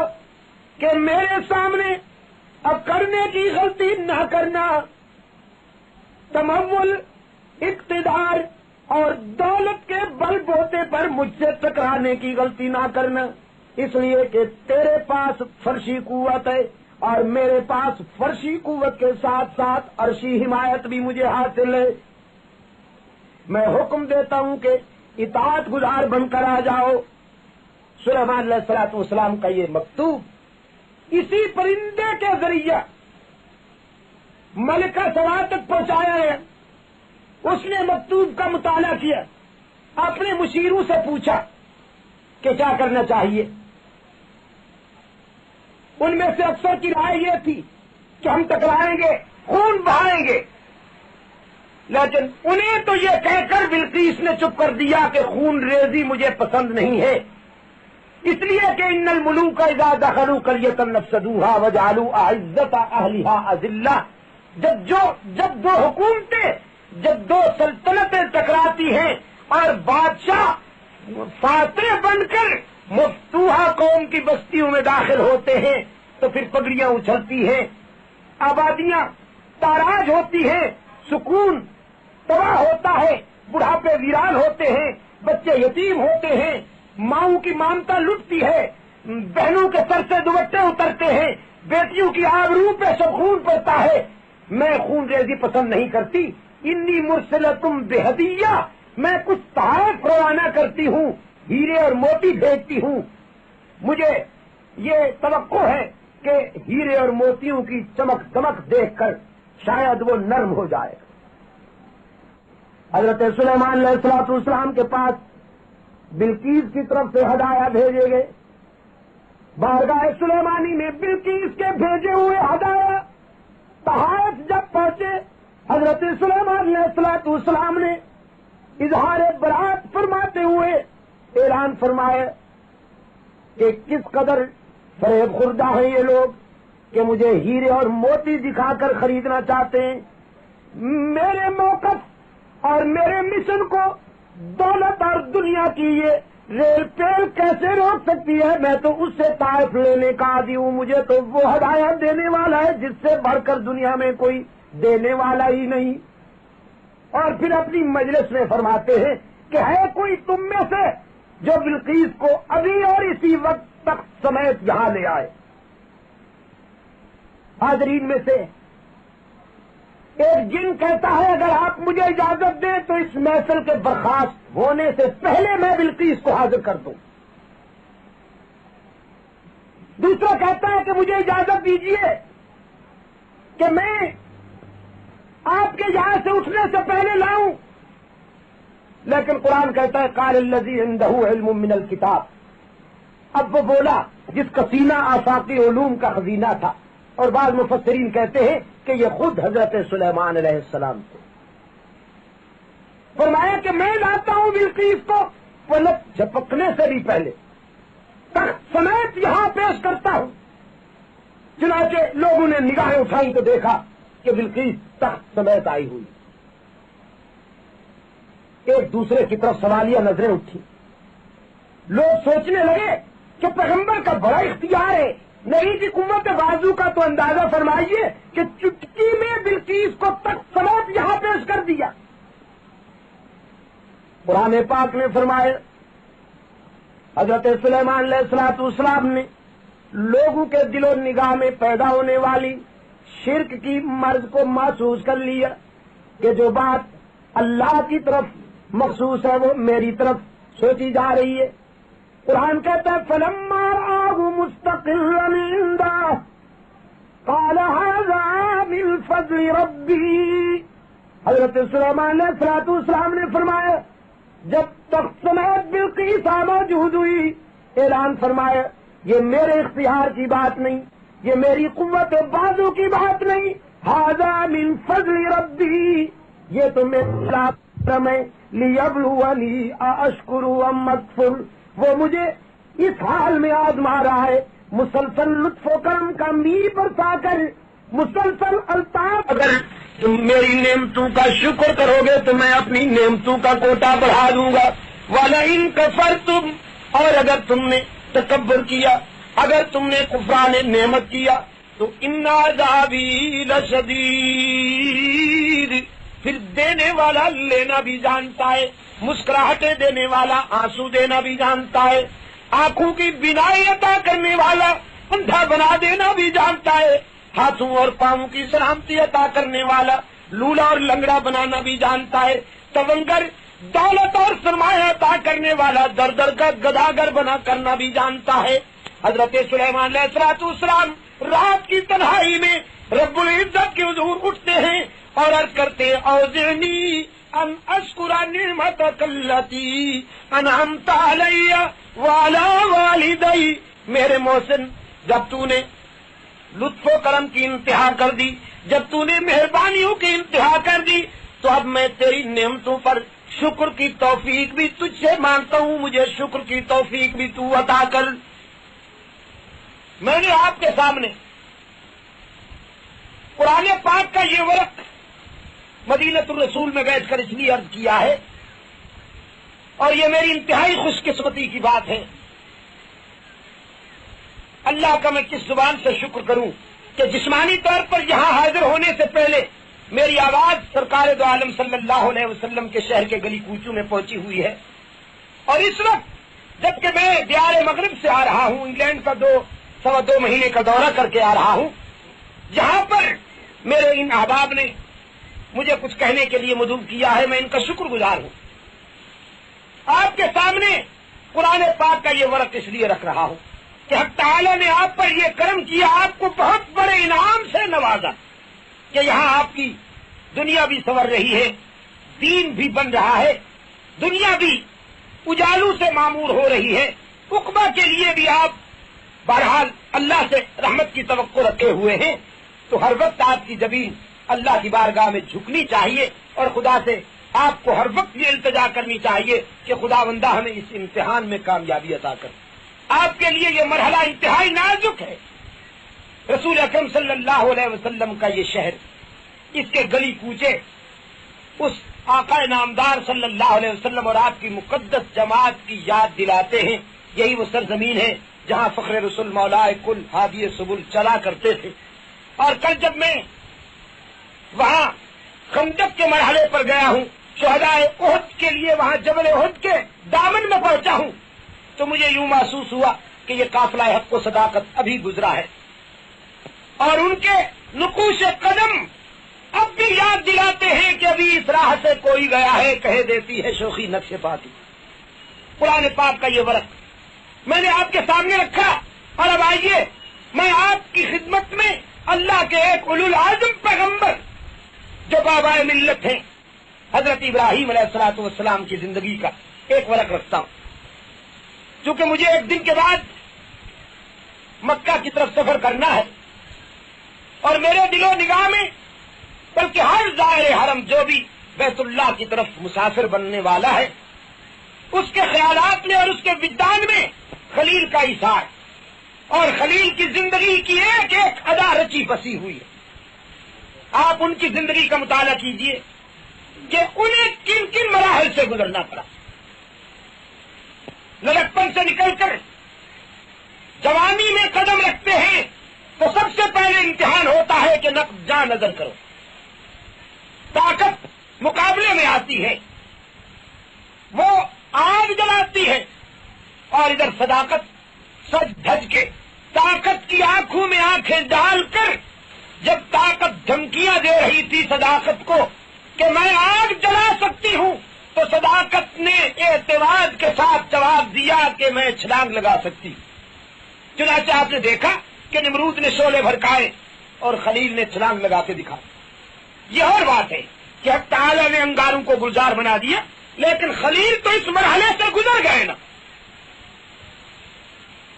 کہ میرے سامنے اب کرنے کی غلطی نہ کرنا، تمول، اقتدار اور دولت کے بل بوتے پر مجھ سے ٹکرانے کی غلطی نہ کرنا، اس لیے کہ تیرے پاس فرشی قوت ہے اور میرے پاس فرشی قوت کے ساتھ ساتھ عرشی حمایت بھی مجھے حاصل ہے۔ میں حکم دیتا ہوں کہ اطاعت گزار بن کر آ جاؤ۔ سلیمان علیہ السلام کا یہ مکتوب اسی پرندے کے ذریعے ملکہ سبا تک پہنچایا ہے۔ اس نے مکتوب کا مطالعہ کیا، اپنے مشیروں سے پوچھا کہ کیا کرنا چاہیے۔ ان میں سے اکثر کی رائے یہ تھی کہ ہم ٹکرائیں گے، خون بہائیں گے، لیکن انہیں تو یہ کہہ کر بلقیس نے چپ کر دیا کہ خون ریزی مجھے پسند نہیں ہے، اس لیے کہ ان الملوک اذا دخلوا قریۃ افسدوها وجعلوا اعزۃ اہلها اذلہ۔ جب دو حکومتیں، جب دو سلطنتیں ٹکراتی ہیں اور بادشاہ فاتح بن کر مفتوحہ قوم کی بستیوں میں داخل ہوتے ہیں تو پھر پگڑیاں اچھلتی ہیں، آبادیاں تاراج ہوتی ہیں، سکون تباہ ہوتا ہے، بڑھاپے ویران ہوتے ہیں، بچے یتیم ہوتے ہیں، ماؤں کی ممتا لٹتی ہے، بہنوں کے سر سے دوپٹے اترتے ہیں، بیٹیوں کی آبرو پہ سب خون پڑتا ہے۔ میں خون ریزی پسند نہیں کرتی۔ انی مرسلتم بہدیہ، میں کچھ تحائف روانہ کرتی ہوں، ہیرے اور موتی بھیجتی ہوں، مجھے یہ توقع ہے کہ ہیرے اور موتیوں کی چمک دمک دیکھ کر شاید وہ نرم ہو جائے۔ حضرت سلیمان علیہ السلام کے پاس بلقیس کی طرف سے ہدایہ بھیجے گئے۔ بارگاہ سلیمانی میں بلقیس کے بھیجے ہوئے ہدایہ تحائف جب پہنچے، حضرت سلیمان علیہ السلام نے اظہار برات فرماتے ہوئے اعلان فرمایا کہ کس قدر فریب خوردہ ہیں یہ لوگ کہ مجھے ہیرے اور موتی دکھا کر خریدنا چاہتے ہیں۔ میرے موقف اور میرے مشن کو دولت اور دنیا کی یہ ریل پیل کیسے روک سکتی ہے؟ میں تو اس سے طائف لینے کا عادی ہوں، مجھے تو وہ ہدایہ دینے والا ہے جس سے بڑھ کر دنیا میں کوئی دینے والا ہی نہیں۔ اور پھر اپنی مجلس میں فرماتے ہیں کہ ہے کوئی تم میں سے جو بلقیس کو ابھی اور اسی وقت تک سمیت یہاں لے آئے۔ حاضرین میں سے ایک جن کہتا ہے اگر آپ مجھے اجازت دیں تو اس محفل کے برخاست ہونے سے پہلے میں بلقیس کو حاضر کر دوں۔ دوسرا کہتا ہے کہ مجھے اجازت دیجیے کہ میں آپ کے یہاں سے اٹھنے سے پہلے لاؤں، لیکن قرآن کہتا ہے قال الذی عندہ علم من الکتاب۔ اب وہ بولا جس کا سینہ آفاقی علوم کا خزینہ تھا، اور بعض مفسرین کہتے ہیں کہ یہ خود حضرت سلیمان علیہ السلام کو فرمایا کہ میں لاتا ہوں بلقیس کو پلک جھپکنے سے بھی پہلے، تخت سمیت یہاں پیش کرتا ہوں۔ چنانچہ لوگوں نے نگاہیں اٹھائی تو دیکھا کہ بلقیس تخت سمیت آئی ہوئی۔ ایک دوسرے کی طرف سوالیہ نظریں اٹھی، لوگ سوچنے لگے کہ پیغمبر کا بڑا اختیار ہے، نبی کی قوت بازو کا تو اندازہ فرمائیے کہ چٹکی میں بلقیس کو تخت سمیت یہاں پیش کر دیا۔ قرآن پاک نے فرمایا حضرت سلیمان علیہ السلام نے لوگوں کے دل و نگاہ میں پیدا ہونے والی شرک کی مرض کو محسوس کر لیا کہ جو بات اللہ کی طرف مخصوص ہے وہ میری طرف سوچی جا رہی ہے۔ قرآن کہتا ہے فلما رآہ مستقرا عندہ قال ھذا من فضل ربی۔ حضرت سلیمان علیہ السلام نے فرمایا جب تخت سمیت بلقیس موجود ہوئی، اعلان فرمایا یہ میرے اختیار کی بات نہیں، یہ میری قوت بازو کی بات نہیں، ھذا من فضل ربی، یہ تو میرا کرم ہے، لیبلونی ااشکر ام اکفر، وہ مجھے اس حال میں آزما رہا ہے، مسلسل لطف و کرم کا می برسا کر، مسلسل الطاف۔ اگر تم میری نعمتوں کا شکر کرو گے تو میں اپنی نعمتوں کا کوٹا بڑھا دوں گا، وَلَئِن كَفَرْتُمْ، اور اگر تم نے تکبر کیا، اگر تم نے کفران نعمت کیا تو ان عذابی لشدید، پھر دینے والا لینا بھی جانتا ہے، مسکراہٹیں دینے والا آنسو دینا بھی جانتا ہے، آنکھوں کی بینائی عطا کرنے والا اندھا بنا دینا بھی جانتا ہے، ہاتھوں اور پاؤں کی سلامتی عطا کرنے والا لولا اور لنگڑا بنانا بھی جانتا ہے، تونگر دولت اور سرمایہ عطا کرنے والا در در کا گداگر بنا کرنا بھی جانتا ہے۔ حضرت سلیمان علیہ السلام رات کی تنہائی میں رب العزت کے حضور اٹھتے ہیں اور عرض کرتے ہیں اوزعنی ان اشکر نعمتک التی انعمت علی وعلی والدی، میرے محسن جب تو نے لطف و کرم کی انتہا کر دی، جب تو نے مہربانیوں کی انتہا کر دی، تو اب میں تیری نعمتوں پر شکر کی توفیق بھی تجھ سے مانگتا ہوں، مجھے شکر کی توفیق بھی تو عطا کر۔ میں نے آپ کے سامنے قرآن پاک کا یہ ورق مدینۃ الرسول میں بیٹھ کر اس لیے عرض کیا ہے، اور یہ میری انتہائی خوش قسمتی کی بات ہے۔ اللہ کا میں کس زبان سے شکر کروں کہ جسمانی طور پر یہاں حاضر ہونے سے پہلے میری آواز سرکار دو عالم صلی اللہ علیہ وسلم کے شہر کے گلی کوچوں میں پہنچی ہوئی ہے، اور اس وقت جبکہ میں دیار مغرب سے آ رہا ہوں، انگلینڈ کا 2 مہینے کا دورہ کر کے آ رہا ہوں، جہاں پر میرے ان احباب نے مجھے کچھ کہنے کے لیے مدعو کیا ہے، میں ان کا شکر گزار ہوں۔ آپ کے سامنے قرآن پاک کا یہ ورق اس لیے رکھ رہا ہوں کہ حق تعالی نے آپ پر یہ کرم کیا، آپ کو بہت بڑے انعام سے نوازا کہ یہاں آپ کی دنیا بھی سنور رہی ہے، دین بھی بن رہا ہے، دنیا بھی اجالوں سے معمور ہو رہی ہے، عقبہ کے لیے بھی آپ بہرحال اللہ سے رحمت کی توقع رکھے ہوئے ہیں۔ تو ہر وقت آپ کی زبین اللہ کی بارگاہ میں جھکنی چاہیے، اور خدا سے آپ کو ہر وقت یہ التجا کرنی چاہیے کہ خداوندہ ہمیں اس امتحان میں کامیابی عطا کر۔ آپ کے لیے یہ مرحلہ انتہائی نازک ہے۔ رسول اکرم صلی اللہ علیہ وسلم کا یہ شہر، اس کے گلی کوچے اس آقا نامدار صلی اللہ علیہ وسلم اور آپ کی مقدس جماعت کی یاد دلاتے ہیں۔ یہی وہ سرزمین ہے جہاں فخر رسول مولا کل ہادی سبل چلا کرتے تھے۔ اور کل جب میں وہاں خندق کے مرحلے پر گیا ہوں، شہدائے احد کے لیے وہاں جبل احد کے دامن میں پہنچا ہوں، تو مجھے یوں محسوس ہوا کہ یہ قافلہ حق و صداقت ابھی گزرا ہے، اور ان کے نقوش قدم اب بھی یاد دلاتے ہیں کہ ابھی اس راہ سے کوئی گیا ہے، کہہ دیتی ہے شوخی نقش پاتی۔ قرآن پاک کا یہ ورق میں نے آپ کے سامنے رکھا، اور اب آئیے میں آپ کی خدمت میں اللہ کے ایک اولو العزم پیغمبر جو بابا ملت ہیں حضرت ابراہیم علیہ السلام کی زندگی کا ایک ورق رکھتا ہوں، چونکہ مجھے ایک دن کے بعد مکہ کی طرف سفر کرنا ہے، اور میرے دل و نگاہ میں بلکہ ہر زائر حرم جو بھی بیت اللہ کی طرف مسافر بننے والا ہے، اس کے خیالات میں اور اس کے وجدان میں خلیل کا اثار اور خلیل کی زندگی کی ایک ایک ادا رچی بسی ہوئی ہے۔ آپ ان کی زندگی کا مطالعہ کیجئے کہ انہیں کن کن مراحل سے گزرنا پڑا۔ لڑکپن سے نکل کر جوانی میں قدم رکھتے ہیں تو سب سے پہلے امتحان ہوتا ہے کہ جاں نظر کرو، طاقت مقابلے میں آتی ہے، وہ آگ جلاتی ہے، اور ادھر صداقت سج دھج کے طاقت کی آنکھوں میں آنکھیں ڈال کر جب طاقت دھمکیاں دے رہی تھی صداقت کو کہ میں آگ جلا سکتی ہوں، تو صداقت نے اعتماد کے ساتھ جواب دیا کہ میں چھلانگ لگا سکتی ہوں۔ چنانچہ آپ نے دیکھا کہ نمرود نے شعلے بھڑکائے اور خلیل نے چھلانگ لگا کے دکھا۔ یہ اور بات ہے کہ حق تعالی نے انگاروں کو گلزار بنا دیا، لیکن خلیل تو اس مرحلے سے گزر گئے نا۔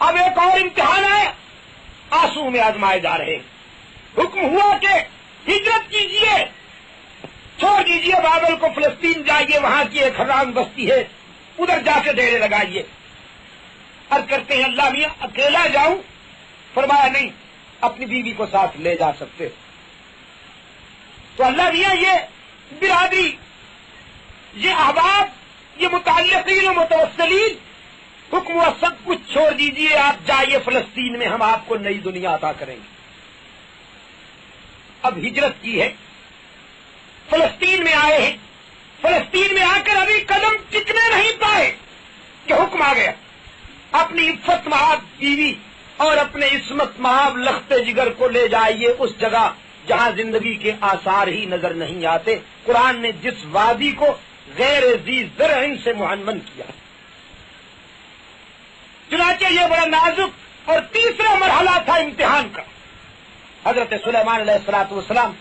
اب ایک اور امتحان ہے، آنسو میں آزمائے جا رہے ہیں۔ حکم ہوا کہ ہجرت کیجیے، چھوڑ دیجیے بابل کو، فلسطین جائیے، وہاں کی ایک حرام بستی ہے، ادھر جا کے ڈیرے لگائیے۔ عرض کرتے ہیں اللہ میاں اکیلا جاؤں؟ فرمایا نہیں، اپنی بیوی کو ساتھ لے جا سکتے۔ تو اللہ میاں یہ برادری، یہ احباب، یہ متعلقین و متوسلین، حکم و سب کچھ چھوڑ دیجیے، آپ جائیے فلسطین میں، ہم آپ کو نئی دنیا عطا کریں گے۔ اب ہجرت کی ہے، فلسطین میں آئے ہیں، فلسطین میں آ کر ابھی قدم ٹکنے نہیں پائے کہ حکم آ گیا، اپنی عفت محاب بیوی اور اپنے عصمت محاب لخت جگر کو لے جائیے اس جگہ جہاں زندگی کے آثار ہی نظر نہیں آتے۔ قرآن نے جس وادی کو غیر ذی زرع سے معنون کیا۔ چنانچہ یہ بڑا نازک اور تیسرا مرحلہ تھا امتحان کا۔ حضرت سلیمان علیہ الصلوۃ والسلام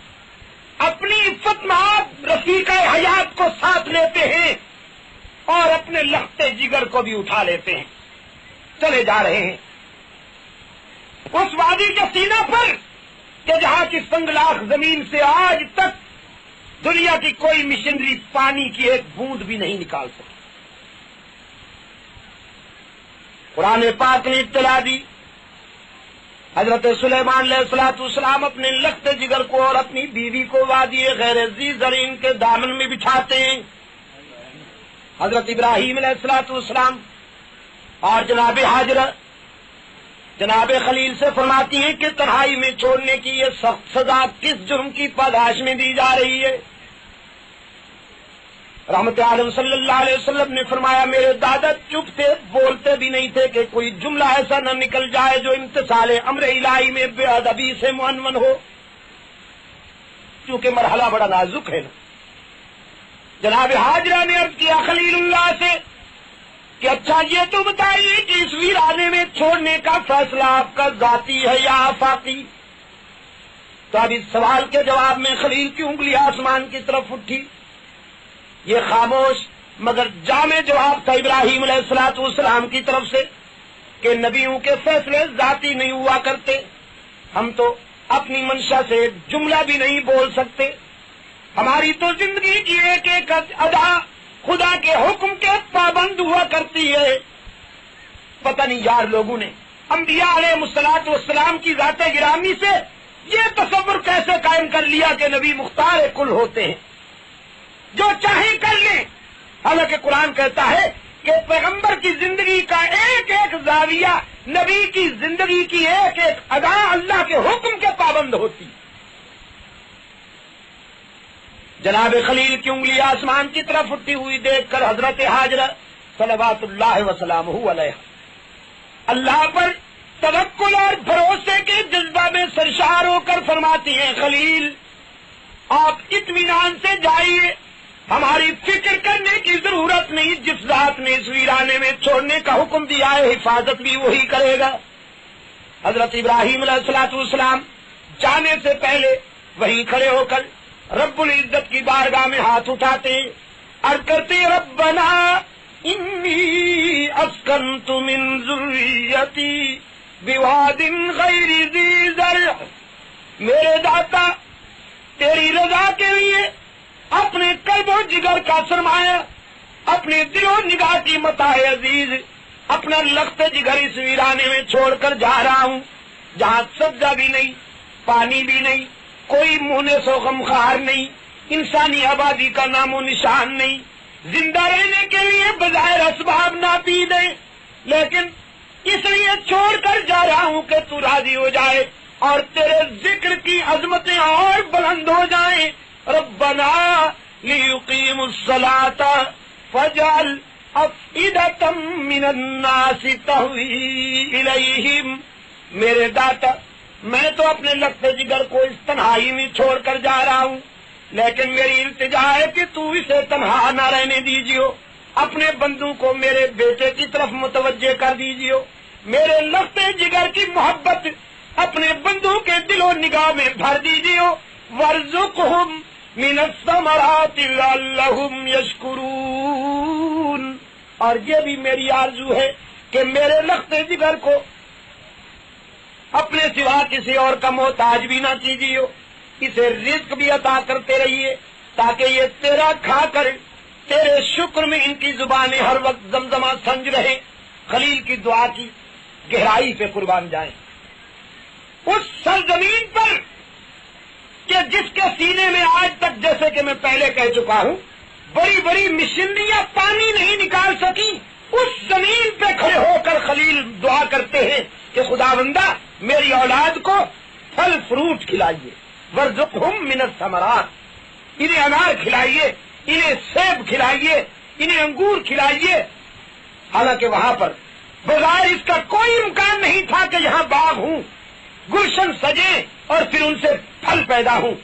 اپنی عفت مآب رفیقہ حیات کو ساتھ لیتے ہیں اور اپنے لخت جگر کو بھی اٹھا لیتے ہیں، چلے جا رہے ہیں اس وادی کے سینہ پر کہ جہاں کی سنگلاخ زمین سے آج تک دنیا کی کوئی مشنری پانی کی ایک بوند بھی نہیں نکال سکی۔ قرآن پاک نے اطلاع دی، حضرت سلیمان علیہ الصلوۃ والسلام اپنے لخت جگر کو اور اپنی بیوی کو وادی غیر ذی زرع کے دامن میں بٹھاتے ہیں۔ حضرت ابراہیم علیہ الصلوۃ والسلام اور جناب ہاجرہ جناب خلیل سے فرماتی ہیں کہ تنہائی میں چھوڑنے کی یہ سخت سزا کس جرم کی پاداش میں دی جا رہی ہے؟ رحمت عالم صلی اللہ علیہ وسلم نے فرمایا میرے دادا چپ تھے، بولتے بھی نہیں تھے کہ کوئی جملہ ایسا نہ نکل جائے جو امتثال امر الہی میں بے ادبی سے معنون ہو، کیونکہ مرحلہ بڑا نازک ہے نا۔ جناب حاجرہ نے عرض کیا خلیل اللہ سے کہ اچھا یہ تو بتائیے کہ اس ویرانے میں چھوڑنے کا فیصلہ آپ کا ذاتی ہے یا آفاقی؟ تو اب اس سوال کے جواب میں خلیل کی انگلی آسمان کی طرف اٹھی۔ یہ خاموش مگر جامع جواب تھا ابراہیم علیہ الصلوۃ والسلام کی طرف سے کہ نبیوں کے فیصلے ذاتی نہیں ہوا کرتے، ہم تو اپنی منشا سے ایک جملہ بھی نہیں بول سکتے، ہماری تو زندگی کی ایک ایک ادا خدا کے حکم کے پابند ہوا کرتی ہے۔ پتہ نہیں یار لوگوں نے انبیاء علیہ الصلوۃ والسلام کی ذات گرامی سے یہ تصور کیسے قائم کر لیا کہ نبی مختار کل ہوتے ہیں، جو چاہیں کر لیں، حالانکہ قرآن کہتا ہے کہ پیغمبر کی زندگی کا ایک ایک زاویہ، نبی کی زندگی کی ایک ایک ادا اللہ کے حکم کے پابند ہوتی۔ جناب خلیل کی انگلی آسمان کی طرف اٹھی ہوئی دیکھ کر حضرت ہاجرہ صلوات اللہ وسلامہ علیہ اللہ پر توکل اور بھروسے کے جذبہ میں سرشار ہو کر فرماتی ہیں خلیل آپ اطمینان سے جائیے، ہماری فکر کرنے کی ضرورت نہیں، جس ذات نے اس ویرانے میں چھوڑنے کا حکم دیا ہے حفاظت بھی وہی کرے گا۔ حضرت ابراہیم علیہ الصلوۃ والسلام جانے سے پہلے وہیں کھڑے ہو کر رب العزت کی بارگاہ میں ہاتھ اٹھاتے اور کرتے ربنا انی اسکنت من ذریتی بواد غیر ذی زرع، میرے داتا تیری رضا کے لیے اپنے قلب و جگر کا سرمایہ، اپنے دل و نگاہ کی متاع عزیز، اپنا لخت جگر اس ویرانے میں چھوڑ کر جا رہا ہوں جہاں سبزہ بھی نہیں، پانی بھی نہیں، کوئی مونس و غمخوار نہیں، انسانی آبادی کا نام و نشان نہیں، زندہ رہنے کے لیے بظاہر اسباب ناپید ہیں، لیکن اس لیے چھوڑ کر جا رہا ہوں کہ تو راضی ہو جائے اور تیرے ذکر کی عظمتیں اور بلند ہو جائیں۔ ربنا لیقیموا الصلاة فاجعل افئدة من الناس تہوی الیہم، میرے داتا میں تو اپنے لخت جگر کو اس تنہائی میں چھوڑ کر جا رہا ہوں، لیکن میری التجا ہے کہ تو اسے تنہا نہ رہنے دیجیے، اپنے بندوں کو میرے بیٹے کی طرف متوجہ کر دیجیے، میرے لخت جگر کی محبت اپنے بندوں کے دل و نگاہ میں بھر دیجیے، وارزقہم من الثمرات لعلہم یشکرون، اور یہ بھی میری آرزو ہے کہ میرے لخت جگر کو اپنے سوا کسی اور کا محتاج بھی نہ کیجیے، اسے رزق بھی عطا کرتے رہیے تاکہ یہ تیرا کھا کر تیرے شکر میں ان کی زبانیں ہر وقت زمزمہ سنج رہے۔ خلیل کی دعا کی گہرائی پہ قربان جائیں، اس سرزمین پر کہ جس کے سینے میں آج تک جیسے کہ میں پہلے کہہ چکا ہوں بڑی بڑی مشنریاں پانی نہیں نکال سکی، اس زمین پہ کھڑے ہو کر خلیل دعا کرتے ہیں کہ خداوندہ میری اولاد کو پھل فروٹ کھلائیے، وارزقہم من الثمرات، انہیں انار کھلائیے، انہیں سیب کھلائیے، انہیں انگور کھلائیے، حالانکہ وہاں پر بغیر اس کا کوئی امکان نہیں تھا کہ یہاں باغ ہوں، گلشن سجے اور پھر ان سے پھل پیدا ہوں۔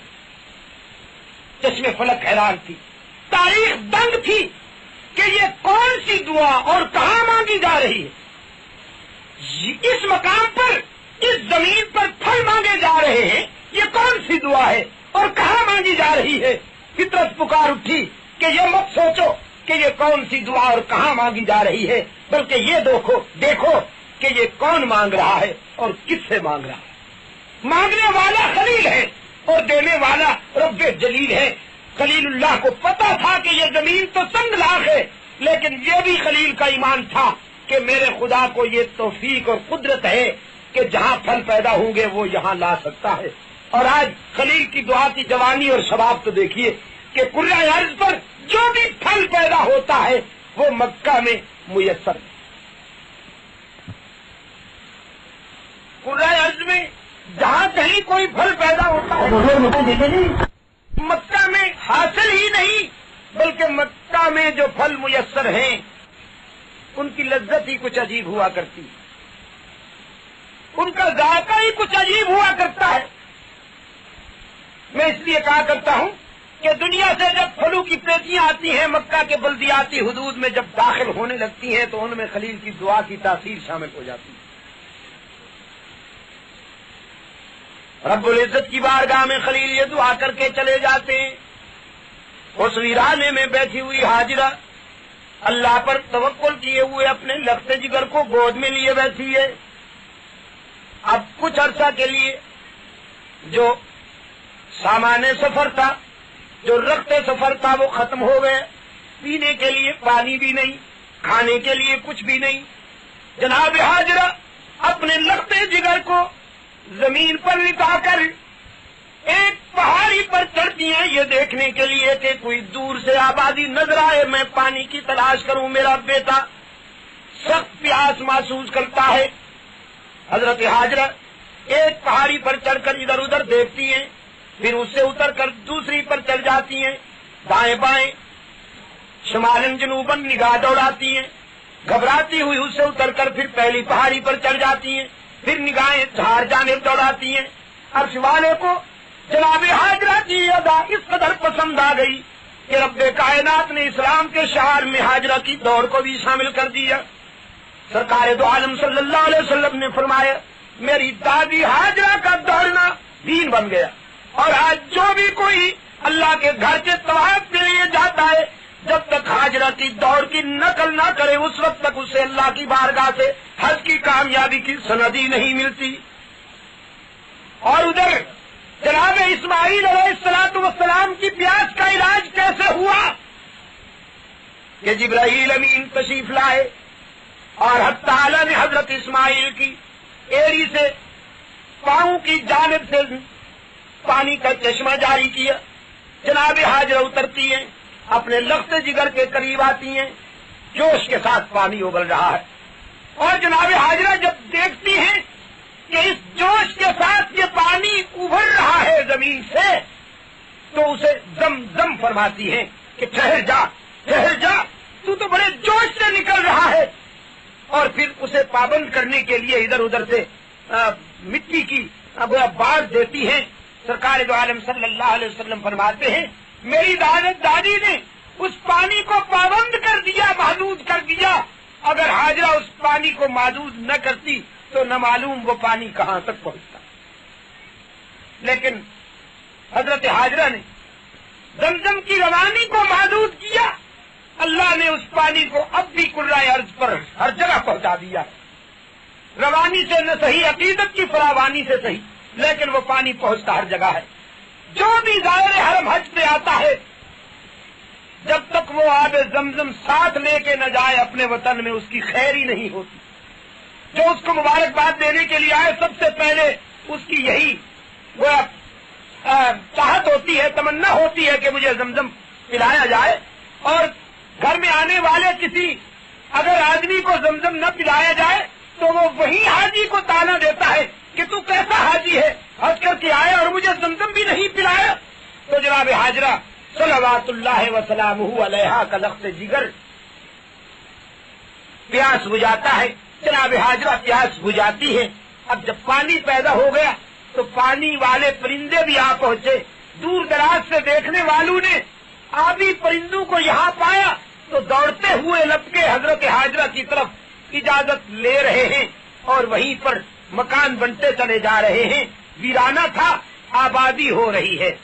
چشم فلک حیران تھی، تاریخ دنگ تھی کہ یہ کون سی دعا اور کہاں مانگی جا رہی ہے. اس مقام پر، اس زمین پر پھل مانگے جا رہے ہیں، یہ کون سی دعا ہے اور کہاں مانگی جا رہی ہے. فطرت پکار اٹھی کہ یہ مت سوچو کہ یہ کون سی دعا اور کہاں مانگی جا رہی ہے، بلکہ یہ دیکھو کہ یہ کون مانگ رہا ہے اور کس سے مانگ رہا ہے. مانگنے والا خلیل ہے اور دینے والا رب جلیل ہے. خلیل اللہ کو پتا تھا کہ یہ زمین تو سنگ لاخ ہے، لیکن یہ بھی خلیل کا ایمان تھا کہ میرے خدا کو یہ توفیق اور قدرت ہے کہ جہاں پھل پیدا ہوں گے وہ یہاں لا سکتا ہے. اور آج خلیل کی دعا کی جوانی اور شباب تو دیکھیے کہ کرۂ ارض پر جو بھی پھل پیدا ہوتا ہے وہ مکہ میں میسر ہے. کرۂ ارض میں جہاں کہیں کوئی پھل پیدا ہوتا ہے مکہ میں حاصل ہی نہیں، بلکہ مکہ میں جو پھل میسر ہیں ان کی لذت ہی کچھ عجیب ہوا کرتی، ان کا ذائقہ ہی کچھ عجیب ہوا کرتا ہے. میں اس لیے کہا کرتا ہوں کہ دنیا سے جب پھلوں کی پیٹیاں آتی ہیں مکہ کے بلدیاتی حدود میں جب داخل ہونے لگتی ہیں تو ان میں خلیل کی دعا کی تاثیر شامل ہو جاتی ہے. رب العزت کی بارگاہ میں خلیل یہ دعا کر کے چلے جاتے ہیں. اس ویرانے میں بیٹھی ہوئی ہاجرہ اللہ پر توکل کیے ہوئے اپنے لخت جگر کو گود میں لیے بیٹھی ہے. اب کچھ عرصہ کے لیے جو سامان سفر تھا، جو رخت سفر تھا وہ ختم ہو گئے. پینے کے لیے پانی بھی نہیں، کھانے کے لیے کچھ بھی نہیں. جناب ہاجرہ اپنے لخت جگر کو زمین پر لٹا کر ایک پہاڑی پر چڑھتی ہیں یہ دیکھنے کے لیے کہ کوئی دور سے آبادی نظر آئے، میں پانی کی تلاش کروں. میرا بیٹا سخت پیاس محسوس کرتا ہے. حضرت ہاجرہ ایک پہاڑی پر چڑھ کر ادھر ادھر دیکھتی ہیں، پھر اس سے اتر کر دوسری پر چڑھ جاتی ہیں. دائیں بائیں شمالن جنوباً نگاہ دوڑاتی ہیں. گھبراتی ہوئی اس سے اتر کر پھر پہلی پہاڑی پر چڑھ جاتی ہیں، پھر نگاہیں چار جانب دوڑاتی ہیں. عرش والے کو جناب ہاجرہ کی ادا اس قدر پسند آ گئی کہ رب کائنات نے اسلام کے شعار میں ہاجرہ کی دوڑ کو بھی شامل کر دیا. سرکار دو عالم صلی اللہ علیہ وسلم نے فرمایا میری دادی ہاجرہ کا دوڑنا دین بن گیا. اور آج جو بھی کوئی اللہ کے گھر کے طواف کے لیے جاتا ہے جب تک ہاجرہ کی دوڑ کی نقل نہ کرے اس وقت تک اسے اللہ کی بارگاہ سے حج کی کامیابی کی سند ہی نہیں ملتی. اور ادھر جناب اسماعیل علیہ السلام کی پیاس کا علاج کیسے ہوا کہ جبرائیل امین تشریف لائے اور حق تعالی نے حضرت اسماعیل کی ایڑی سے پاؤں کی جانب سے پانی کا چشمہ جاری کیا. جناب ہاجرہ اترتی ہیں، اپنے لخت جگر کے قریب آتی ہیں، جوش کے ساتھ پانی ابل رہا ہے. اور جناب ہاجرہ جب دیکھتی ہیں کہ اس جوش کے ساتھ یہ پانی ابھر رہا ہے زمین سے تو اسے زم زم فرماتی ہیں کہ ٹھہر جا تو بڑے جوش سے نکل رہا ہے. اور پھر اسے پابند کرنے کے لیے ادھر ادھر سے مٹی کی باڑ دیتی ہیں. سرکار دو عالم صلی اللہ علیہ وسلم فرماتے ہیں میری دادی نے اس پانی کو پابند کر دیا، محدود کر دیا. اگر ہاجرہ اس پانی کو محدود نہ کرتی تو نہ معلوم وہ پانی کہاں تک پہنچتا. لیکن حضرت ہاجرہ نے زمزم کی روانی کو محدود کیا. اللہ نے اس پانی کو اب بھی کرۂ ارض پر ہر جگہ پہنچا دیا. روانی سے نہ صحیح، عقیدت کی فراوانی سے صحیح، لیکن وہ پانی پہنچتا ہر جگہ ہے. جو بھی ظاہر حرم حج پہ آتا ہے جب تک وہ آب زمزم ساتھ لے کے نہ جائے اپنے وطن میں اس کی خیر ہی نہیں ہوتی. جو اس کو مبارکباد دینے کے لیے آئے سب سے پہلے اس کی یہی وہ چاہت ہوتی ہے، تمنا ہوتی ہے کہ مجھے زمزم پلایا جائے. اور گھر میں آنے والے کسی اگر آدمی کو زمزم نہ پلایا جائے تو وہ وہی حاجی کو تانا دیتا ہے کہ تو کیسا حاجی ہے، حج کر کے آیا اور مجھے زمزم بھی نہیں پلایا. تو جناب ہاجرہ صلوات اللہ وسلامہ علیہا کا لخت جگر پیاس بجھاتا ہے. جناب ہاجرہ پیاس بجھاتی ہے. اب جب پانی پیدا ہو گیا تو پانی والے پرندے بھی آ پہنچے. دور دراز سے دیکھنے والوں نے آبی پرندوں کو یہاں پایا تو دوڑتے ہوئے لپکے حضرت حاجرہ کی طرف اجازت لے رہے ہیں اور وہیں پر مکان بنتے چلے جا رہے ہیں. ویرانہ تھا، آبادی ہو رہی ہے.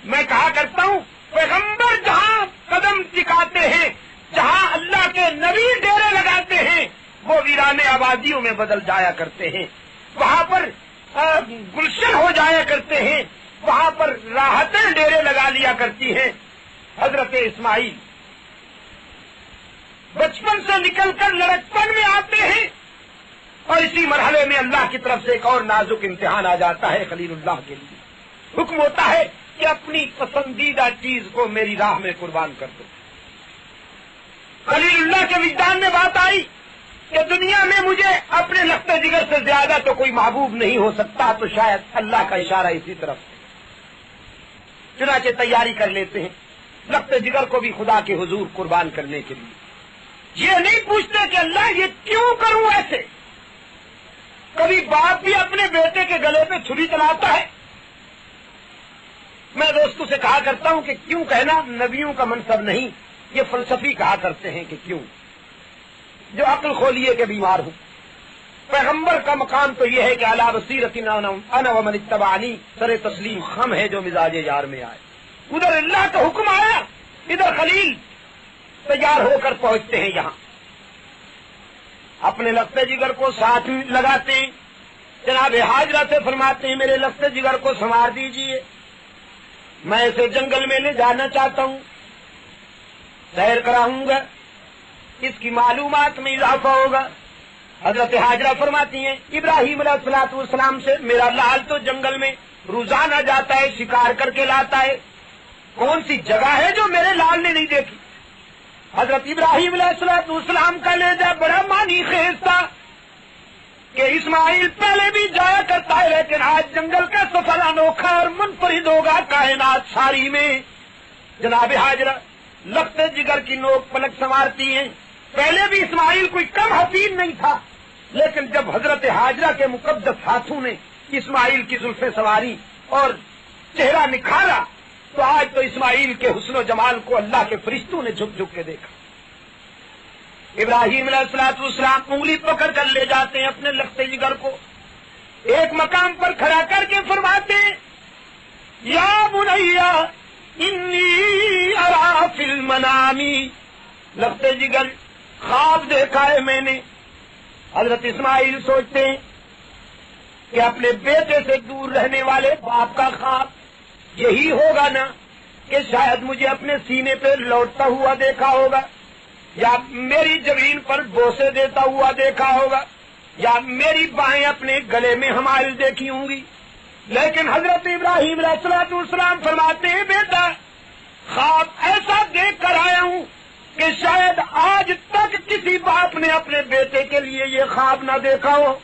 میں کہا کرتا ہوں پیغمبر جہاں قدم ٹکاتے ہیں، جہاں اللہ کے نبی ڈیرے لگاتے ہیں، وہ ویرانے آبادیوں میں بدل جایا کرتے ہیں. وہاں پر گلشن ہو جایا کرتے ہیں، وہاں پر راحتیں ڈیرے لگا لیا کرتی ہیں. حضرت اسماعیل بچپن سے نکل کر لڑکپن میں آتے ہیں اور اسی مرحلے میں اللہ کی طرف سے ایک اور نازک امتحان آ جاتا ہے. خلیل اللہ کے لیے حکم ہوتا ہے کہ اپنی پسندیدہ چیز کو میری راہ میں قربان کر دو. خلیل اللہ کے وجدان میں بات آئی کہ دنیا میں مجھے اپنے لخت جگر سے زیادہ تو کوئی محبوب نہیں ہو سکتا، تو شاید اللہ کا اشارہ اسی طرف ہے. چنانچہ تیاری کر لیتے ہیں لخت جگر کو بھی خدا کے حضور قربان کرنے کے لیے. یہ نہیں پوچھتے کہ اللہ یہ کیوں کروں ایسے. کبھی باپ بھی اپنے بیٹے کے گلے پہ چھری چلاتا ہے. میں دوستوں سے کہا کرتا ہوں کہ کیوں کہنا نبیوں کا منصب نہیں، یہ فلسفی کہا کرتے ہیں کہ کیوں، جو عقل کھولیے کے بیمار ہوں. پیغمبر کا مقام تو یہ ہے کہ علی بصیرۃ انا ومن اتبعنی، سر تسلیم خم ہے جو مزاج یار میں آئے. ادھر اللہ کا حکم آیا، ادھر خلیل تیار ہو کر پہنچتے ہیں. یہاں اپنے لخت جگر کو ساتھ لگاتے ہیں. جناب حاجرہ سے فرماتے ہیں میرے لخت جگر کو سنوار دیجیے، میں اسے جنگل میں لے جانا چاہتا ہوں، سیر کراؤں گا، اس کی معلومات میں اضافہ ہوگا. حضرت حاجرہ فرماتی ہیں ابراہیم علیہ الصلوۃ والسلام سے میرا لال تو جنگل میں روزانہ جاتا ہے، شکار کر کے لاتا ہے، کون سی جگہ ہے جو میرے لال نے نہیں دیکھی. حضرت ابراہیم علیہ الصلوۃ والسلام کا لہجہ بڑا معنی خیز تھا کہ اسماعیل پہلے بھی جایا کرتا ہے، لیکن آج جنگل کا سفر انوکھا اور منفرد ہوگا کائنات ساری میں. جناب حاجرہ لخت جگر کی نوک پلک سنوارتی ہیں. پہلے بھی اسماعیل کوئی کم حفیظ نہیں تھا، لیکن جب حضرت حاجرہ کے مقدس ہاتھوں نے اسماعیل کی زلفیں سنواری اور چہرہ نکھارا تو آج تو اسماعیل کے حسن و جمال کو اللہ کے فرشتوں نے جھک جھک کے دیکھا. ابراہیم علیہ الصلوۃ والسلام انگلی پکڑ کر لے جاتے ہیں اپنے لخت جگر کو، ایک مقام پر کھڑا کر کے فرماتے ہیں یا بنیا انی ارا فی المنام، لخت جگر خواب دیکھا ہے میں نے. حضرت اسماعیل سوچتے ہیں کہ اپنے بیٹے سے دور رہنے والے باپ کا خواب یہی ہوگا نا کہ شاید مجھے اپنے سینے پہ لوٹتا ہوا دیکھا ہوگا، یا میری زمین پر بوسے دیتا ہوا دیکھا ہوگا، یا میری بائیں اپنے گلے میں ہماری دیکھی ہوں گی. لیکن حضرت ابراہیم علیہ الصلوۃ والسلام فرماتے ہیں بیٹا خواب ایسا دیکھ کر آیا ہوں کہ شاید آج تک کسی باپ نے اپنے بیٹے کے لیے یہ خواب نہ دیکھا ہو.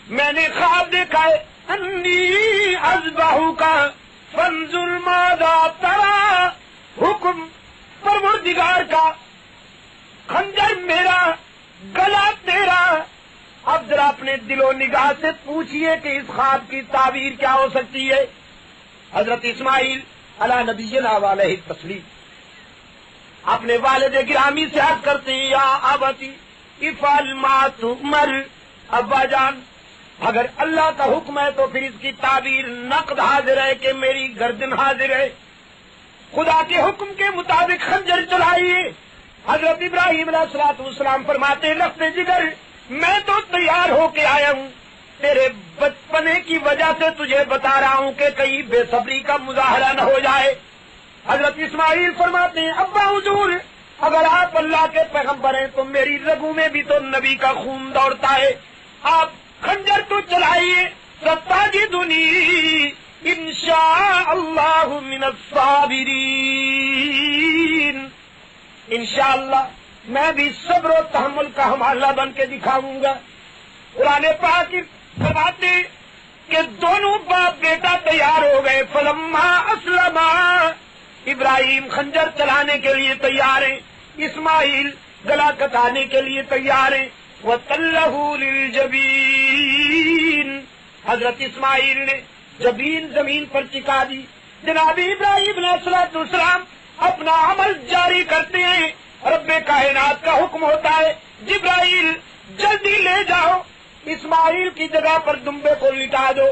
میں نے خواب دیکھا ہے انی اذبحک کا فانظر ماذا تری، حکم پروردگار کا، خنجر میرا، گلا تیرا. اب ذرا اپنے دل و نگاہ سے پوچھئے کہ اس خواب کی تعبیر کیا ہو سکتی ہے. حضرت اسماعیل علی نبینا علیہ التسلیم اپنے والد گرامی سے عرض کرتے ہیں یا ابتی افعل ما تؤمر. ابا جان اگر اللہ کا حکم ہے تو پھر اس کی تعبیر نقد حاضر ہے کہ میری گردن حاضر ہے. خدا کے حکم کے مطابق خنجر چلائیے. حضرت ابراہیم علیہ الصلوۃ والسلام فرماتے ہیں لخت جگر میں تو تیار ہو کے آیا ہوں، تیرے بچپنے کی وجہ سے تجھے بتا رہا ہوں کہ کہیں بے صبری کا مظاہرہ نہ ہو جائے. حضرت اسماعیل فرماتے ہیں ابا حضور اگر آپ اللہ کے پیغمبر ہیں تو میری رگوں میں بھی تو نبی کا خون دوڑتا ہے، آپ خنجر تو چلائیے. ستجدنی انشاء اللہ من الصابرین، انشاءاللہ میں بھی صبر و تحمل کا حوالہ بن کے دکھاؤں گا. قرآن پاک فرماتے کہ دونوں باپ بیٹا تیار ہو گئے. فلما اسلما، ابراہیم خنجر چلانے کے لیے تیار ہیں، اسماعیل گلا کٹانے کے لیے تیار ہیں. وَتَلَّهُ لِلْجَبِينِ، حضرت اسماعیل نے جبین زمین پر ٹکا دی. جناب ابراہیم علیہ الصلوۃ والسلام اپنا عمل جاری کرتے ہیں، رب کائنات کا حکم ہوتا ہے جبرائیل جلدی لے جاؤ، اسماعیل کی جگہ پر دمبے کو لٹا دو،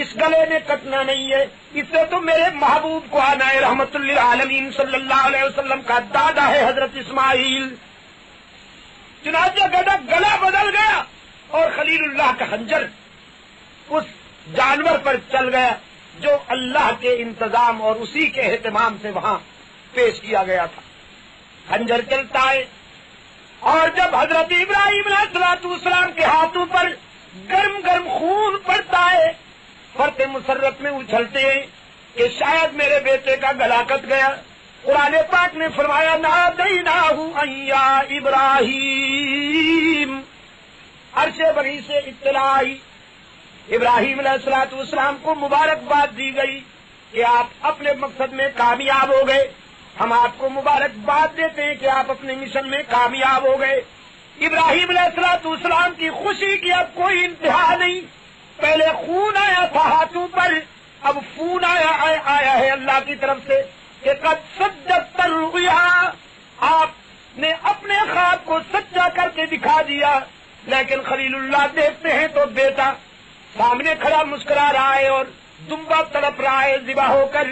اس گلے میں کٹنا نہیں ہے، اس سے تو میرے محبوب کو آنا ہے، رحمت للعالمین صلی اللہ علیہ وسلم کا دادا ہے حضرت اسماعیل۔ چنانچہ گلا بدل گیا اور خلیل اللہ کا خنجر اس جانور پر چل گیا جو اللہ کے انتظام اور اسی کے اہتمام سے وہاں پیش کیا گیا تھا۔ خنجر چلتا ہے اور جب حضرت ابراہیم علیہ السلام کے ہاتھوں پر گرم گرم خون پڑتا ہے، فرت مسرت میں اچھلتے ہیں کہ شاید میرے بیٹے کا گلا کٹ گیا۔ قرآن پاک نے فرمایا نادیناہ ان یا ابراہیم، عرش بری سے اطلاع آئی، ابراہیم علیہ السلام کو مبارکباد دی گئی کہ آپ اپنے مقصد میں کامیاب ہو گئے، ہم آپ کو مبارکباد دیتے ہیں کہ آپ اپنے مشن میں کامیاب ہو گئے۔ ابراہیم علیہ السلام کی خوشی کی اب کوئی انتہا نہیں، پہلے خون آیا تھا ہاتھوں پر، اب فون آیا ہے اللہ کی طرف سے کہ قد صدقت الرؤیا، آپ نے اپنے خواب کو سچا کر کے دکھا دیا۔ لیکن خلیل اللہ دیکھتے ہیں تو بیٹا سامنے کھڑا مسکرا رہا ہے اور دمبا تڑپ رہا ہے ذبح ہو کر،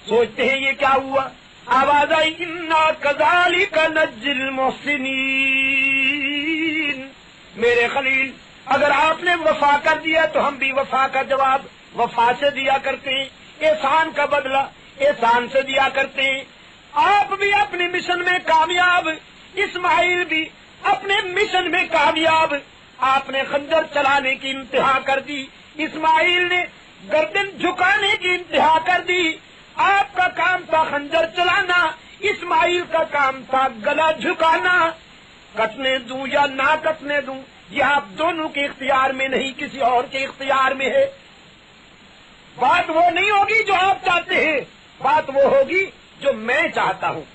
سوچتے ہیں یہ کیا ہوا، آواز آئی انا کذالک نجزی المحسنین، میرے خلیل اگر آپ نے وفا کر دیا تو ہم بھی وفا کا جواب وفا سے دیا کرتے ہیں، احسان کا بدلہ احسان سے دیا کرتے ہیں۔ آپ بھی اپنے مشن میں کامیاب، اسماعیل بھی اپنے مشن میں کامیاب۔ آپ نے خنجر چلانے کی انتہا کر دی، اسماعیل نے گردن جھکانے کی انتہا کر دی۔ آپ کا کام تھا خنجر چلانا، اسماعیل کا کام تھا گلا جھکانا۔ کٹنے دوں یا نہ کٹنے دوں یہ آپ دونوں کے اختیار میں نہیں، کسی اور کے اختیار میں ہے۔ بات وہ نہیں ہوگی جو آپ چاہتے ہیں، بات وہ ہوگی جو میں چاہتا ہوں،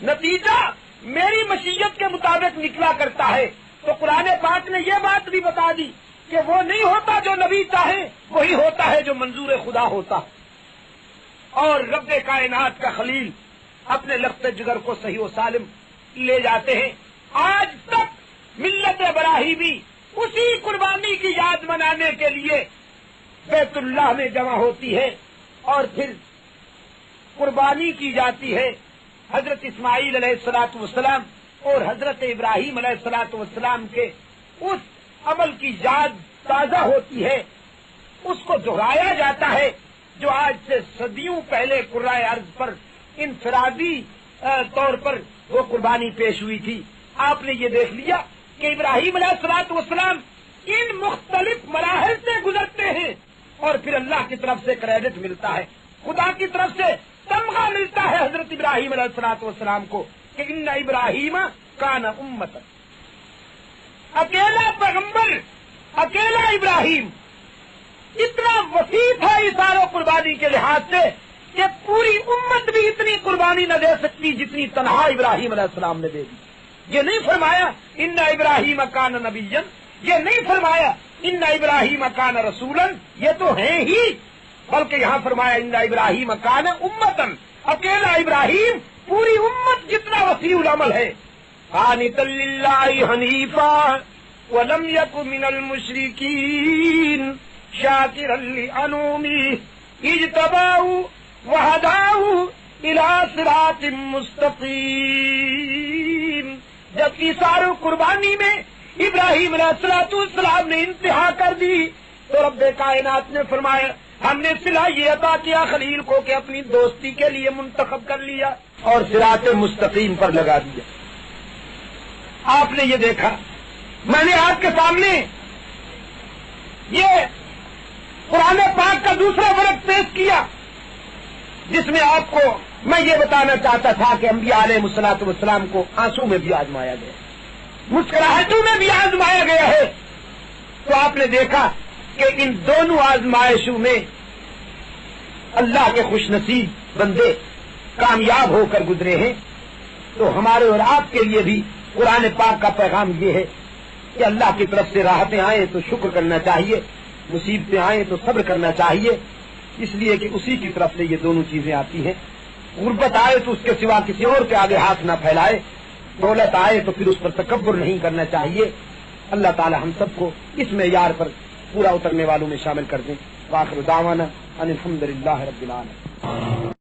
نتیجہ میری مشیت کے مطابق نکلا کرتا ہے۔ تو قرآن پاک نے یہ بات بھی بتا دی کہ وہ نہیں ہوتا جو نبی چاہے، وہی ہوتا ہے جو منظور خدا ہوتا۔ اور رب کائنات کا خلیل اپنے لخت جگر کو صحیح و سالم لے جاتے ہیں۔ آج تک ملت ابراہیمی اسی قربانی کی یاد منانے کے لیے بیت اللہ میں جمع ہوتی ہے اور پھر قربانی کی جاتی ہے۔ حضرت اسماعیل علیہ السلام اور حضرت ابراہیم علیہ السلام کے اس عمل کی یاد تازہ ہوتی ہے، اس کو دہرایا جاتا ہے جو آج سے صدیوں پہلے قرائے ارض پر انفرادی طور پر وہ قربانی پیش ہوئی تھی۔ آپ نے یہ دیکھ لیا کہ ابراہیم علیہ السلام ان مختلف مراحل سے گزرتے ہیں اور پھر اللہ کی طرف سے کریڈٹ ملتا ہے، خدا کی طرف سے تمغہ ملتا ہے حضرت ابراہیم علیہ السلام کو کہ ان ابراہیم کان امۃ، اکیلا پیغمبر، اکیلا ابراہیم اتنا وسیع تھا اثار و قربانی کے لحاظ سے کہ پوری امت بھی اتنی قربانی نہ دے سکتی جتنی تنہا ابراہیم علیہ السلام نے دے دی۔ یہ نہیں فرمایا ان ابراہیم کان نبیا، یہ نہیں فرمایا ان ابراہیم کان رسولا، یہ تو ہیں ہی، بلکہ یہاں فرمایا ان ابراہیم کان امتن، اکیلا ابراہیم پوری امت جتنا وسیع العمل ہے۔ قانتا للہ حنیفا ولم یک من المشرکین شاکرا لانعمہ اجتباہ وہداہ الی صراط مستقیم۔ جب ایثار و قربانی میں ابراہیم علیہ السلام نے انتہا کر دی تو رب کائنات نے فرمایا ہم نے صلہ یہ عطا کیا خلیل کو کہ اپنی دوستی کے لیے منتخب کر لیا اور صراط مستقیم پر لگا دیا۔ آپ نے یہ دیکھا، میں نے آپ کے سامنے یہ قرآن پاک کا دوسرا ورق پیش کیا جس میں آپ کو میں یہ بتانا چاہتا تھا کہ انبیاء علیہ الصلوۃ والسلام کو آنسو میں بھی آزمایا گیا، مسکراہٹوں میں بھی آزمایا گیا ہے۔ تو آپ نے دیکھا کہ ان دونوں آزمائشوں میں اللہ کے خوش نصیب بندے کامیاب ہو کر گزرے ہیں۔ تو ہمارے اور آپ کے لیے بھی قرآن پاک کا پیغام یہ ہے کہ اللہ کی طرف سے راحتیں آئیں تو شکر کرنا چاہیے، مصیبتیں آئیں تو صبر کرنا چاہیے، اس لیے کہ اسی کی طرف سے یہ دونوں چیزیں آتی ہیں۔ غربت آئے تو اس کے سوا کسی اور کے آگے ہاتھ نہ پھیلائے، دولت آئے تو پھر اس پر تکبر نہیں کرنا چاہیے۔ اللہ تعالی ہم سب کو اس معیار پر پورا اترنے والوں میں شامل کر دیں۔ وآخر دعوانا ان الحمد للہ رب العالمین۔